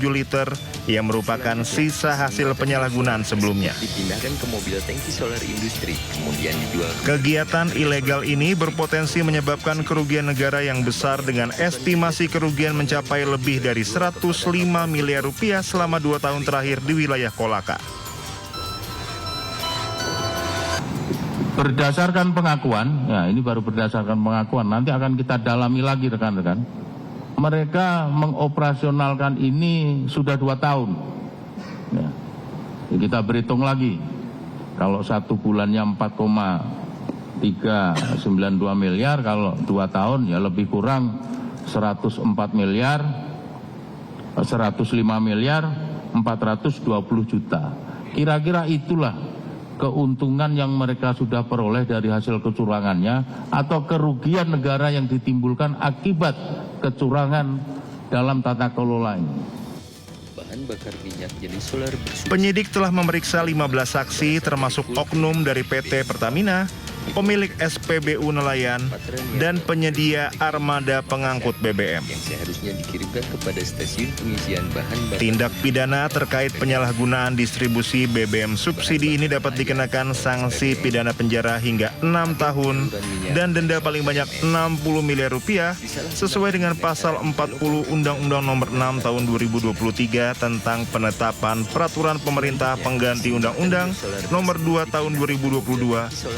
liter yang merupakan sisa hasil penyalahgunaan sebelumnya. Dipindahkan ke mobil tangki solar industri, kemudian dijual. Kegiatan ilegal ini berpotensi menyebabkan kerugian negara yang besar dengan estimasi kerugian mencapai lebih dari 105 miliar rupiah selama 2 tahun terakhir di wilayah Kolaka. Berdasarkan pengakuan, ya ini baru berdasarkan pengakuan, nanti akan kita dalami lagi rekan-rekan. Mereka mengoperasionalkan ini sudah 2 tahun. Ya. Kita berhitung lagi, kalau 1 bulannya 4,392 miliar, kalau 2 tahun ya lebih kurang 104 miliar, 105 miliar, 420 juta. Kira-kira itulah keuntungan yang mereka sudah peroleh dari hasil kecurangannya atau kerugian negara yang ditimbulkan akibat kecurangan dalam tata kelola ini. Bahan bakar minyak jenis solar bersubsidi. Penyidik telah memeriksa 15 saksi termasuk oknum dari PT Pertamina, pemilik SPBU nelayan, dan penyedia armada pengangkut BBM. Yang seharusnya dikirimkan kepada stasiun pengisian bahan bakar. Tindak pidana terkait penyalahgunaan distribusi BBM subsidi ini dapat dikenakan sanksi pidana penjara hingga 6 tahun dan denda paling banyak 60 miliar rupiah sesuai dengan pasal 40 Undang-Undang Nomor 6 Tahun 2023 tentang penetapan peraturan pemerintah pengganti Undang-Undang Nomor 2 Tahun 2022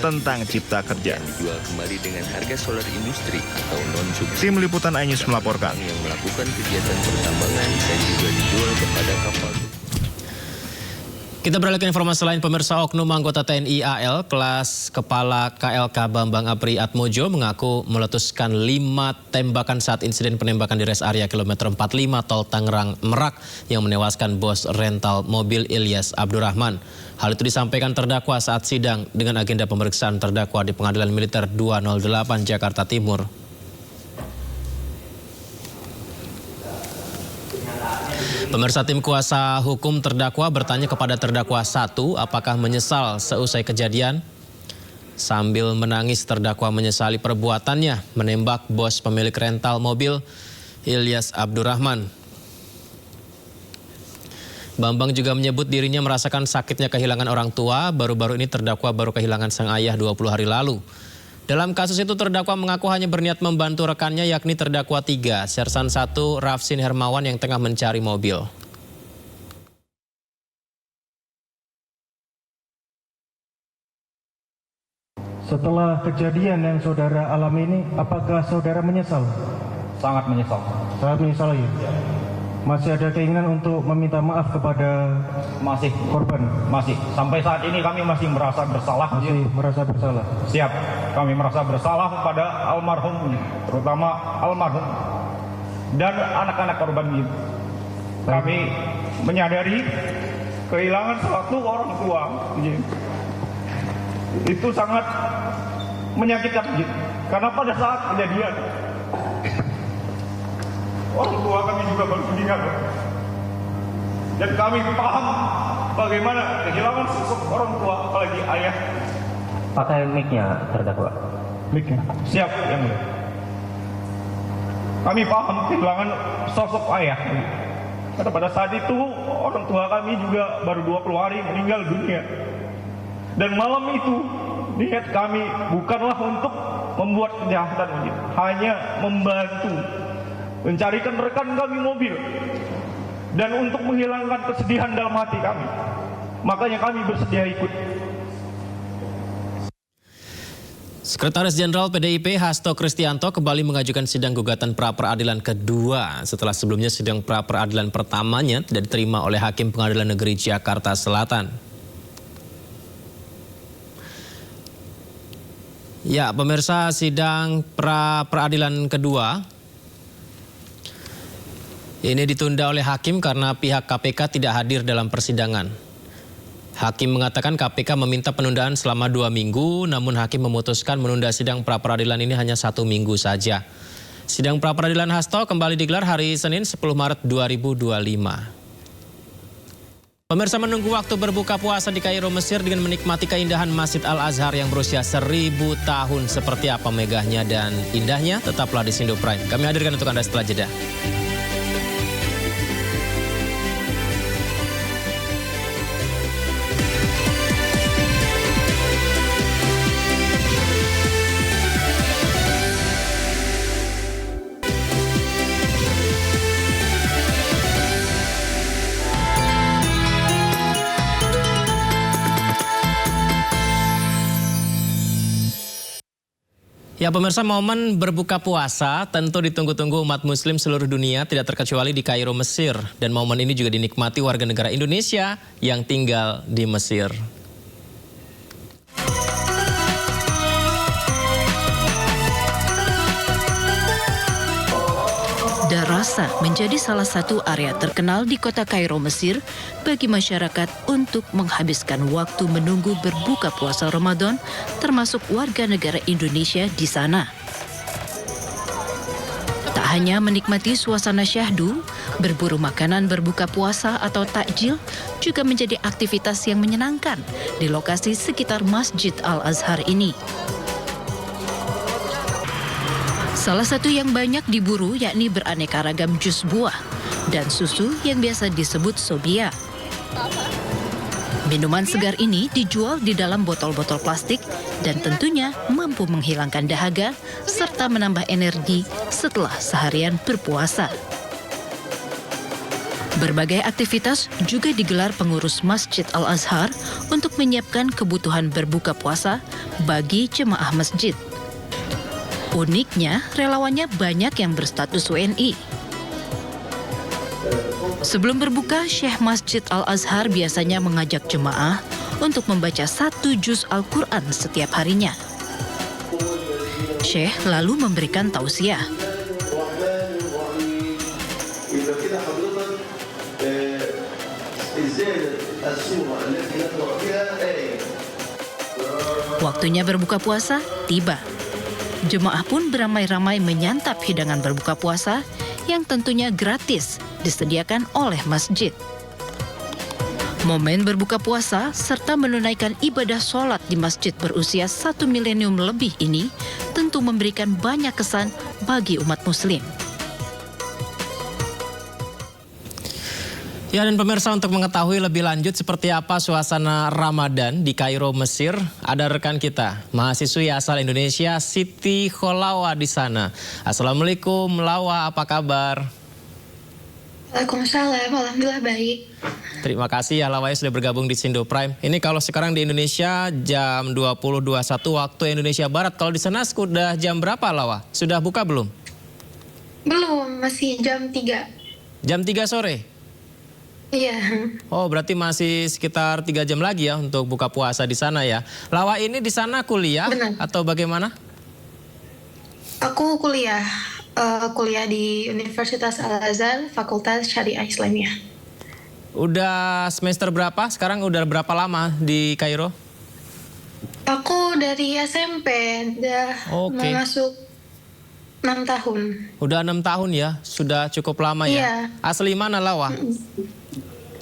tentang Cipta Kerja. Dijual kembali dengan harga solar industri atau non-subsidi. Tim Liputan iNews melaporkan. Yang melakukan kegiatan pertambangan dan juga dijual kepada kapal. Kita beralih ke informasi lain. Pemirsa, oknum anggota TNI AL kelas Kepala KLK Bambang Apri Atmojo mengaku meletuskan 5 tembakan saat insiden penembakan di res area kilometer 45 tol Tangerang Merak yang menewaskan bos rental mobil Ilyas Abdurrahman. Hal itu disampaikan terdakwa saat sidang dengan agenda pemeriksaan terdakwa di Pengadilan Militer 208 Jakarta Timur. Pemirsa, tim kuasa hukum terdakwa bertanya kepada terdakwa 1 apakah menyesal seusai kejadian. Sambil menangis, terdakwa menyesali perbuatannya menembak bos pemilik rental mobil Ilyas Abdurrahman. Bambang juga menyebut dirinya merasakan sakitnya kehilangan orang tua. Baru-baru ini terdakwa baru kehilangan sang ayah 20 hari lalu. Dalam kasus itu terdakwa mengaku hanya berniat membantu rekannya yakni terdakwa 3, Sersan 1 Rafsin Hermawan yang tengah mencari mobil. Setelah kejadian yang saudara alami ini, apakah saudara menyesal? Sangat menyesal. Sangat menyesal ya? Masih ada keinginan untuk meminta maaf kepada Masih. korban? Masih. Sampai saat ini kami masih merasa bersalah. Masih merasa bersalah? Siap. Kami merasa bersalah kepada almarhum, terutama almarhum dan anak-anak korban ini. Kami menyadari kehilangan satu orang tua. Itu sangat menyakitkan. Karena pada saat kejadian, orang tua kami juga baru meninggal. Dan kami paham bagaimana kehilangan sosok orang tua, apalagi ayah. Pakai mic-nya terdakwa. Mic-nya. Siap, yang mulia. Kami paham kehilangan sosok ayah. Karena pada saat itu orang tua kami juga baru 20 hari meninggal dunia. Dan malam itu niat kami bukanlah untuk membuat kejahatan, hanya membantu mencarikan rekan kami mobil dan untuk menghilangkan kesedihan dalam hati kami. Makanya kami bersedia ikut. Sekretaris Jenderal PDIP Hasto Kristianto kembali mengajukan sidang gugatan pra-peradilan kedua setelah sebelumnya sidang pra-peradilan pertamanya tidak diterima oleh Hakim Pengadilan Negeri Jakarta Selatan. Ya, pemirsa, sidang pra-peradilan kedua ini ditunda oleh Hakim karena pihak KPK tidak hadir dalam persidangan. Hakim mengatakan KPK meminta penundaan selama 2 minggu, namun Hakim memutuskan menunda sidang pra-peradilan ini hanya 1 minggu saja. Sidang pra-peradilan Hasto kembali digelar hari Senin 10 Maret 2025. Pemirsa, menunggu waktu berbuka puasa di Kairo, Mesir dengan menikmati keindahan Masjid Al-Azhar yang berusia 1000 tahun. Seperti apa megahnya dan indahnya? Tetaplah di Sindo Prime. Kami hadirkan untuk Anda setelah jeda. Ya, pemirsa, momen berbuka puasa tentu ditunggu-tunggu umat muslim seluruh dunia, tidak terkecuali di Kairo, Mesir. Dan momen ini juga dinikmati warga negara Indonesia yang tinggal di Mesir. Darasa menjadi salah satu area terkenal di kota Kairo, Mesir bagi masyarakat untuk menghabiskan waktu menunggu berbuka puasa Ramadan, termasuk warga negara Indonesia di sana. Tak hanya menikmati suasana syahdu, berburu makanan berbuka puasa atau takjil juga menjadi aktivitas yang menyenangkan di lokasi sekitar Masjid Al-Azhar ini. Salah satu yang banyak diburu yakni beraneka ragam jus buah dan susu yang biasa disebut sobia. Minuman segar ini dijual di dalam botol-botol plastik dan tentunya mampu menghilangkan dahaga serta menambah energi setelah seharian berpuasa. Berbagai aktivitas juga digelar pengurus Masjid Al-Azhar untuk menyiapkan kebutuhan berbuka puasa bagi jemaah masjid. Uniknya, relawannya banyak yang berstatus WNI. Sebelum berbuka, Syekh Masjid Al-Azhar biasanya mengajak jemaah untuk membaca 1 juz Al-Quran setiap harinya. Syekh lalu memberikan tausiah. Waktunya berbuka puasa tiba. Jemaah pun beramai-ramai menyantap hidangan berbuka puasa yang tentunya gratis disediakan oleh masjid. Momen berbuka puasa serta menunaikan ibadah sholat di masjid berusia 1 milenium lebih ini tentu memberikan banyak kesan bagi umat muslim. Ya, dan pemirsa, untuk mengetahui lebih lanjut seperti apa suasana Ramadan di Kairo, Mesir, ada rekan kita, mahasiswi asal Indonesia, Siti Kholawa di sana. Assalamualaikum, Lawa, apa kabar? Waalaikumsalam, alhamdulillah baik. Terima kasih ya Lawa sudah bergabung di Sindo Prime. Ini kalau sekarang di Indonesia jam 20.21 waktu Indonesia Barat. Kalau di sana sudah jam berapa, Lawa? Sudah buka belum? Belum, masih jam 3. Jam 3 sore? Iya. Oh, berarti masih sekitar 3 jam lagi ya untuk buka puasa di sana ya. Lawa ini di sana kuliah atau bagaimana? Aku kuliah di Universitas Al-Azhar, Fakultas Syariah Islamiyah. Udah semester berapa? Sekarang udah berapa lama di Kairo? Aku dari SMP, udah mau masuk 6 tahun. Udah 6 tahun ya, sudah cukup lama ya. Iya. Asli mana, Lawa?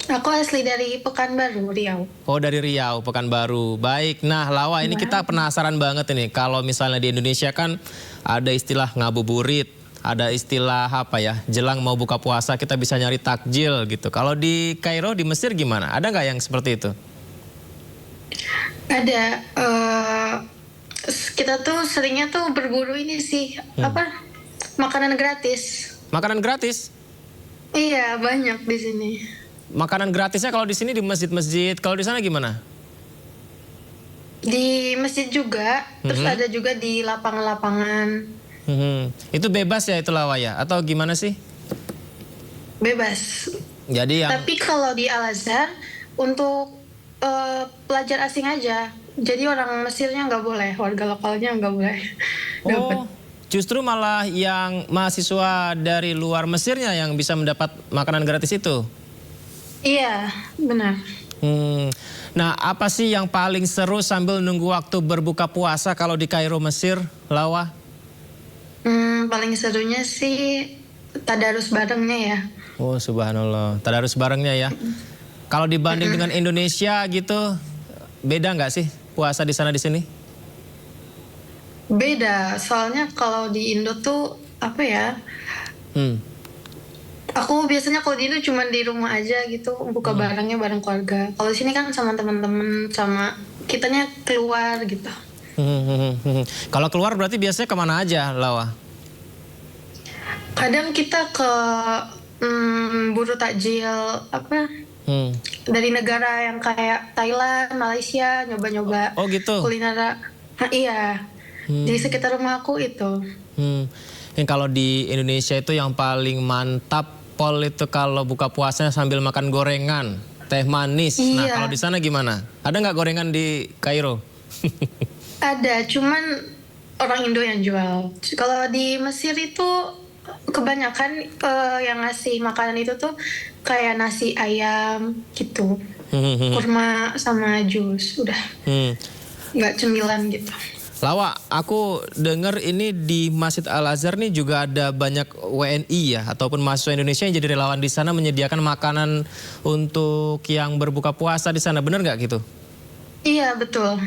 Aku asli dari Pekanbaru, Riau. Oh, dari Riau, Pekanbaru. Baik, nah Lawa ini kita penasaran banget ini. Kalau misalnya di Indonesia kan ada istilah ngabuburit, ada istilah apa ya, jelang mau buka puasa kita bisa nyari takjil gitu. Kalau di Kairo, di Mesir gimana? Ada nggak yang seperti itu? Ada. Kita tuh seringnya tuh berburu ini sih, makanan gratis. Makanan gratis? Iya, banyak di sini. Makanan gratisnya kalau di sini di masjid-masjid, kalau di sana gimana? Di masjid juga, terus ada juga di lapangan-lapangan. Itu bebas ya itu, Lawa ya? Atau gimana sih? Bebas. Jadi yang... Tapi kalau di Al-Azhar untuk pelajar asing aja. Jadi orang Mesirnya nggak boleh, warga lokalnya nggak boleh. Oh, justru malah yang mahasiswa dari luar Mesirnya yang bisa mendapat makanan gratis itu? Iya, benar. Nah, apa sih yang paling seru sambil nunggu waktu berbuka puasa kalau di Kairo, Mesir, Lawa? Paling serunya sih tadarus barengnya ya. Oh, subhanallah, tadarus barengnya ya. Kalau dibanding dengan Indonesia gitu, beda nggak sih puasa di sana di sini? Beda, soalnya kalau di Indo tuh apa ya? Aku biasanya kalau di Indo cuma di rumah aja gitu, buka barangnya bareng keluarga. Kalau di sini kan sama teman-teman, sama kitanya keluar gitu. Kalau keluar berarti biasanya kemana aja, Lawa? Kadang kita ke buru takjil dari negara yang kayak Thailand, Malaysia, nyoba-nyoba kuliner. Iya, di sekitar rumah aku itu. Yang kalau di Indonesia itu yang paling mantap Pol itu kalau buka puasanya sambil makan gorengan, teh manis. Iya. Nah, kalau di sana gimana? Ada nggak gorengan di Kairo? Ada, cuman orang Indo yang jual. Kalau di Mesir itu kebanyakan yang ngasih makanan itu tuh kayak nasi ayam gitu, kurma sama jus, udah nggak cemilan gitu. Lawa, aku dengar ini di Masjid Al-Azhar nih juga ada banyak WNI ya, ataupun mahasiswa Indonesia yang jadi relawan di sana menyediakan makanan untuk yang berbuka puasa di sana, benar nggak gitu? Iya, betul.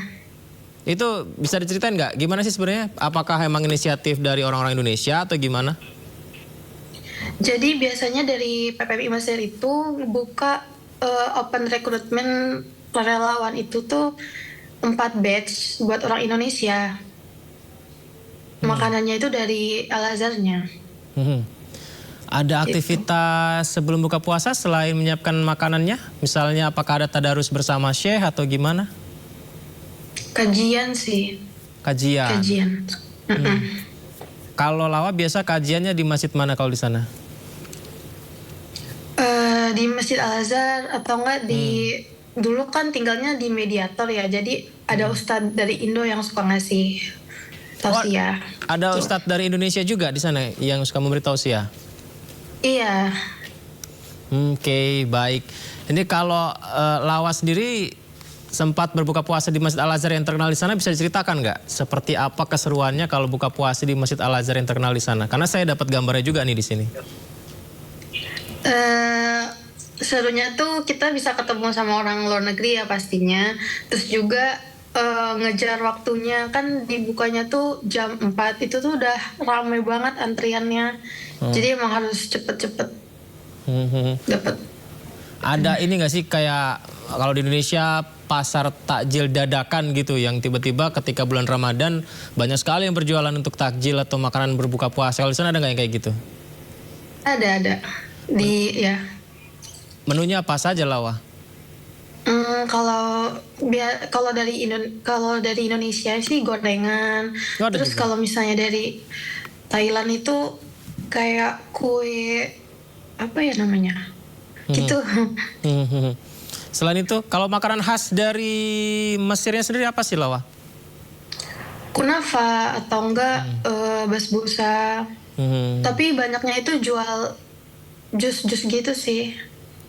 Itu bisa diceritain nggak? Gimana sih sebenarnya? Apakah emang inisiatif dari orang-orang Indonesia atau gimana? Jadi biasanya dari PPMI Mesir itu buka open recruitment relawan itu tuh 4 batch buat orang Indonesia. Makanannya itu dari Al-Azharnya. Ada aktivitas sebelum buka puasa selain menyiapkan makanannya? Misalnya apakah ada tadarus bersama syekh atau gimana? Kajian sih. Kajian. Kalau Lawa biasa kajiannya di masjid mana kalau di sana? Di Masjid Al-Azhar atau enggak di... Dulu kan tinggalnya di Mediator ya, jadi ada ustadz dari Indo yang suka ngasih tausiah. Ada ustadz dari Indonesia juga di sana yang suka memberi tausiah? Iya. Oke, baik. Ini kalau Lawa sendiri sempat berbuka puasa di Masjid Al-Azhar yang terkenal di sana, bisa diceritakan nggak? Seperti apa keseruannya kalau buka puasa di Masjid Al-Azhar yang terkenal di sana? Karena saya dapat gambarnya juga nih di sini. Serunya tuh kita bisa ketemu sama orang luar negeri ya pastinya. Terus juga ngejar waktunya, kan dibukanya tuh jam 4, itu tuh udah ramai banget antriannya. Jadi emang harus cepet-cepet dapat. Ada ini nggak sih kayak kalau di Indonesia pasar takjil dadakan gitu yang tiba-tiba ketika bulan Ramadan banyak sekali yang berjualan untuk takjil atau makanan berbuka puasa. Kalau di sana ada nggak yang kayak gitu? Ada. Ya. Menunya apa saja, Lawa? Kalau dari Indonesia sih gorengan. Terus juga. kalau misalnya dari Thailand itu kayak kue apa ya namanya? Gitu. Selain itu, kalau makanan khas dari Mesirnya sendiri apa sih, Lawa? Kunafa atau enggak basbusa. Tapi banyaknya itu jual jus-jus gitu sih.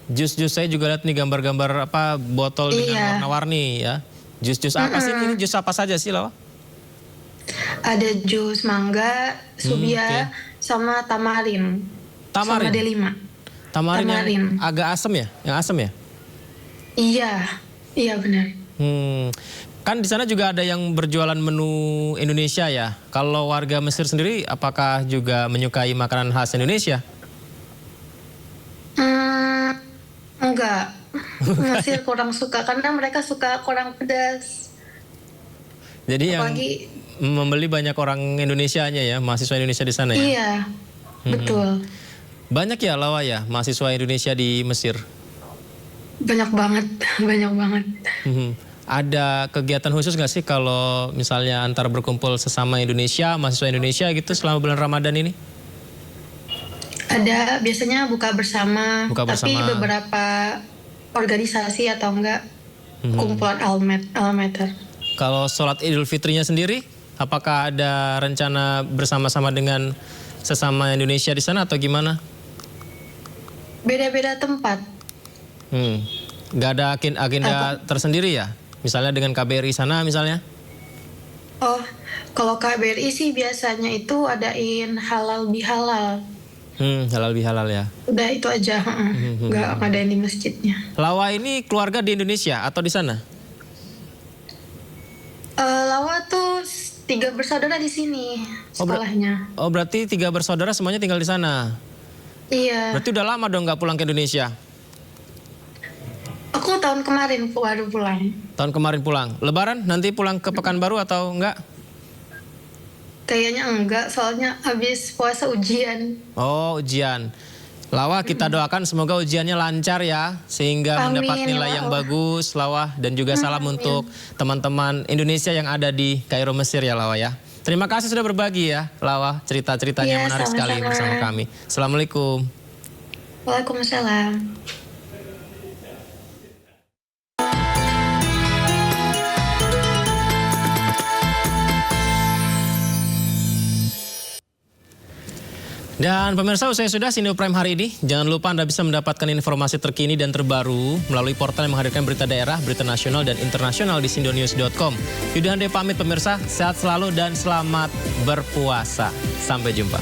Jus-jus saya juga lihat nih gambar-gambar apa botol dengan warna-warni ya. Jus-jus apa sih ini? Jus apa saja sih, Lawa? Ada jus mangga, subia, sama tamarin. Sama delima. Tamarin yang agak asam ya? Yang asam ya? Iya benar. Kan di sana juga ada yang berjualan menu Indonesia ya. Kalau warga Mesir sendiri, apakah juga menyukai makanan khas Indonesia? Enggak. Mesir kurang suka karena mereka suka kurang pedas. Jadi apalagi, yang membeli banyak orang Indonesianya ya, mahasiswa Indonesia di sana ya? Iya, betul. Banyak ya, Lawa ya, mahasiswa Indonesia di Mesir? Banyak banget. Ada kegiatan khusus nggak sih kalau misalnya antar berkumpul sesama Indonesia, mahasiswa Indonesia gitu selama bulan Ramadan ini? Ada, biasanya buka bersama. Tapi beberapa organisasi atau enggak kumpulan Al-Mater. Kalau sholat Idul Fitrinya sendiri, apakah ada rencana bersama-sama dengan sesama Indonesia di sana atau gimana? Beda-beda tempat. Nggak ada agenda tersendiri ya? Misalnya dengan KBRI sana misalnya? Oh, kalau KBRI sih biasanya itu adain halal bihalal. Halal bihalal ya? Udah itu aja, nggak ngadain di masjidnya. Lawa ini keluarga di Indonesia atau di sana? Lawa tuh 3 bersaudara di sini sekolahnya. Oh berarti 3 bersaudara semuanya tinggal di sana? Iya. Berarti udah lama dong nggak pulang ke Indonesia? Aku tahun kemarin baru pulang. Tahun kemarin pulang. Lebaran nanti pulang ke Pekanbaru atau enggak? Kayaknya enggak, soalnya habis puasa ujian. Oh, ujian. Lawa, kita doakan semoga ujiannya lancar ya, sehingga mendapat nilai yang bagus, Lawa. Dan juga salam untuk teman-teman Indonesia yang ada di Kairo, Mesir ya, Lawa ya. Terima kasih sudah berbagi ya, Lawa. Cerita-ceritanya menarik sekali bersama kami. Assalamualaikum. Waalaikumsalam. Dan pemirsa, usai sudah Sino Prime hari ini. Jangan lupa Anda bisa mendapatkan informasi terkini dan terbaru melalui portal yang menghadirkan berita daerah, berita nasional dan internasional di sindonews.com. Yudha Hande pamit pemirsa, sehat selalu dan selamat berpuasa. Sampai jumpa.